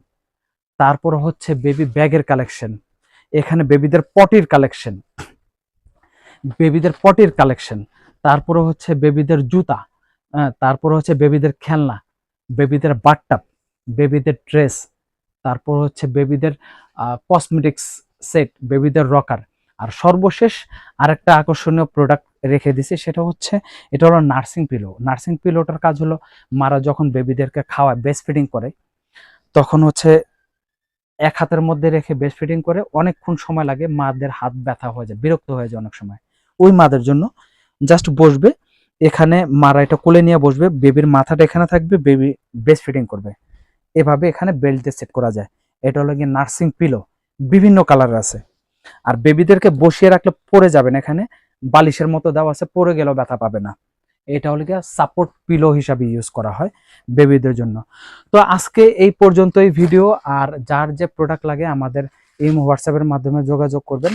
তারপর হচ্ছে বেবি ব্যাগের কালেকশন, এখানে বেবিদের পটির কালেকশন, বেবিদের পটির কালেকশন, তারপরে হচ্ছে বেবিদের জুতা, তারপর হচ্ছে বেবিদের খেলনা, বেবিদের বাথটাব, বেবিদের ড্রেস, তারপর হচ্ছে বেবিদের কসমেটিক্স সেট, বেবিদের রকার। আর সর্বশেষ আরেকটা আকর্ষণীয় প্রোডাক্ট রেখে দিছি, সেটা হচ্ছে, এটা হলো নার্সিং পিলো। নার্সিং পিলোটার কাজ হলো, মারা যখন বেবিদেরকে খাওয়ায়, ব্রেস্ট ফিডিং করে, তখন হচ্ছে এক হাতের মধ্যে রেখে ব্রেস্ট ফিডিং করে অনেকক্ষণ সময় লাগে, মাদের হাত ব্যথা হয়ে যায়, বিরক্ত হয়ে যায় অনেক সময়। ওই মাদের জন্য জাস্ট বসবে এখানে, মারা এটা কোলে নিয়ে বসবে, বেবির মাথাটা এখানে থাকবে, বেবি ব্রেস্ট ফিডিং করবে, এভাবে এখানে বেল্ট দিয়ে সেট করা যায়। এটা হলো গিয়ে নার্সিং পিলো, বিভিন্ন কালারের আছে। আর বেবিদেরকে বসিয়ে রাখলে পড়ে যাবে না, এখানে বালিশের মতো দেওয়া আছে, পড়ে গেলেও ব্যথা পাবে না। এটা হলো গিয়ে সাপোর্ট পিলো হিসাবে ইউজ করা হয় বেবিদের জন্য। তো আজকে এই পর্যন্তই ভিডিও। আর যার যে প্রোডাক্ট লাগে আমাদের এই হোয়াটসঅ্যাপের মাধ্যমে যোগাযোগ করবেন।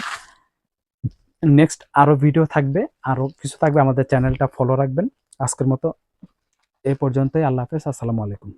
নেক্সট আরো ভিডিও থাকবে, আরো কিছু থাকবে, আমাদের চ্যানেলটা ফলো রাখবেন। আজকের মতো এই পর্যন্তই, আল্লাহ হাফেজ, আসসালামু আলাইকুম।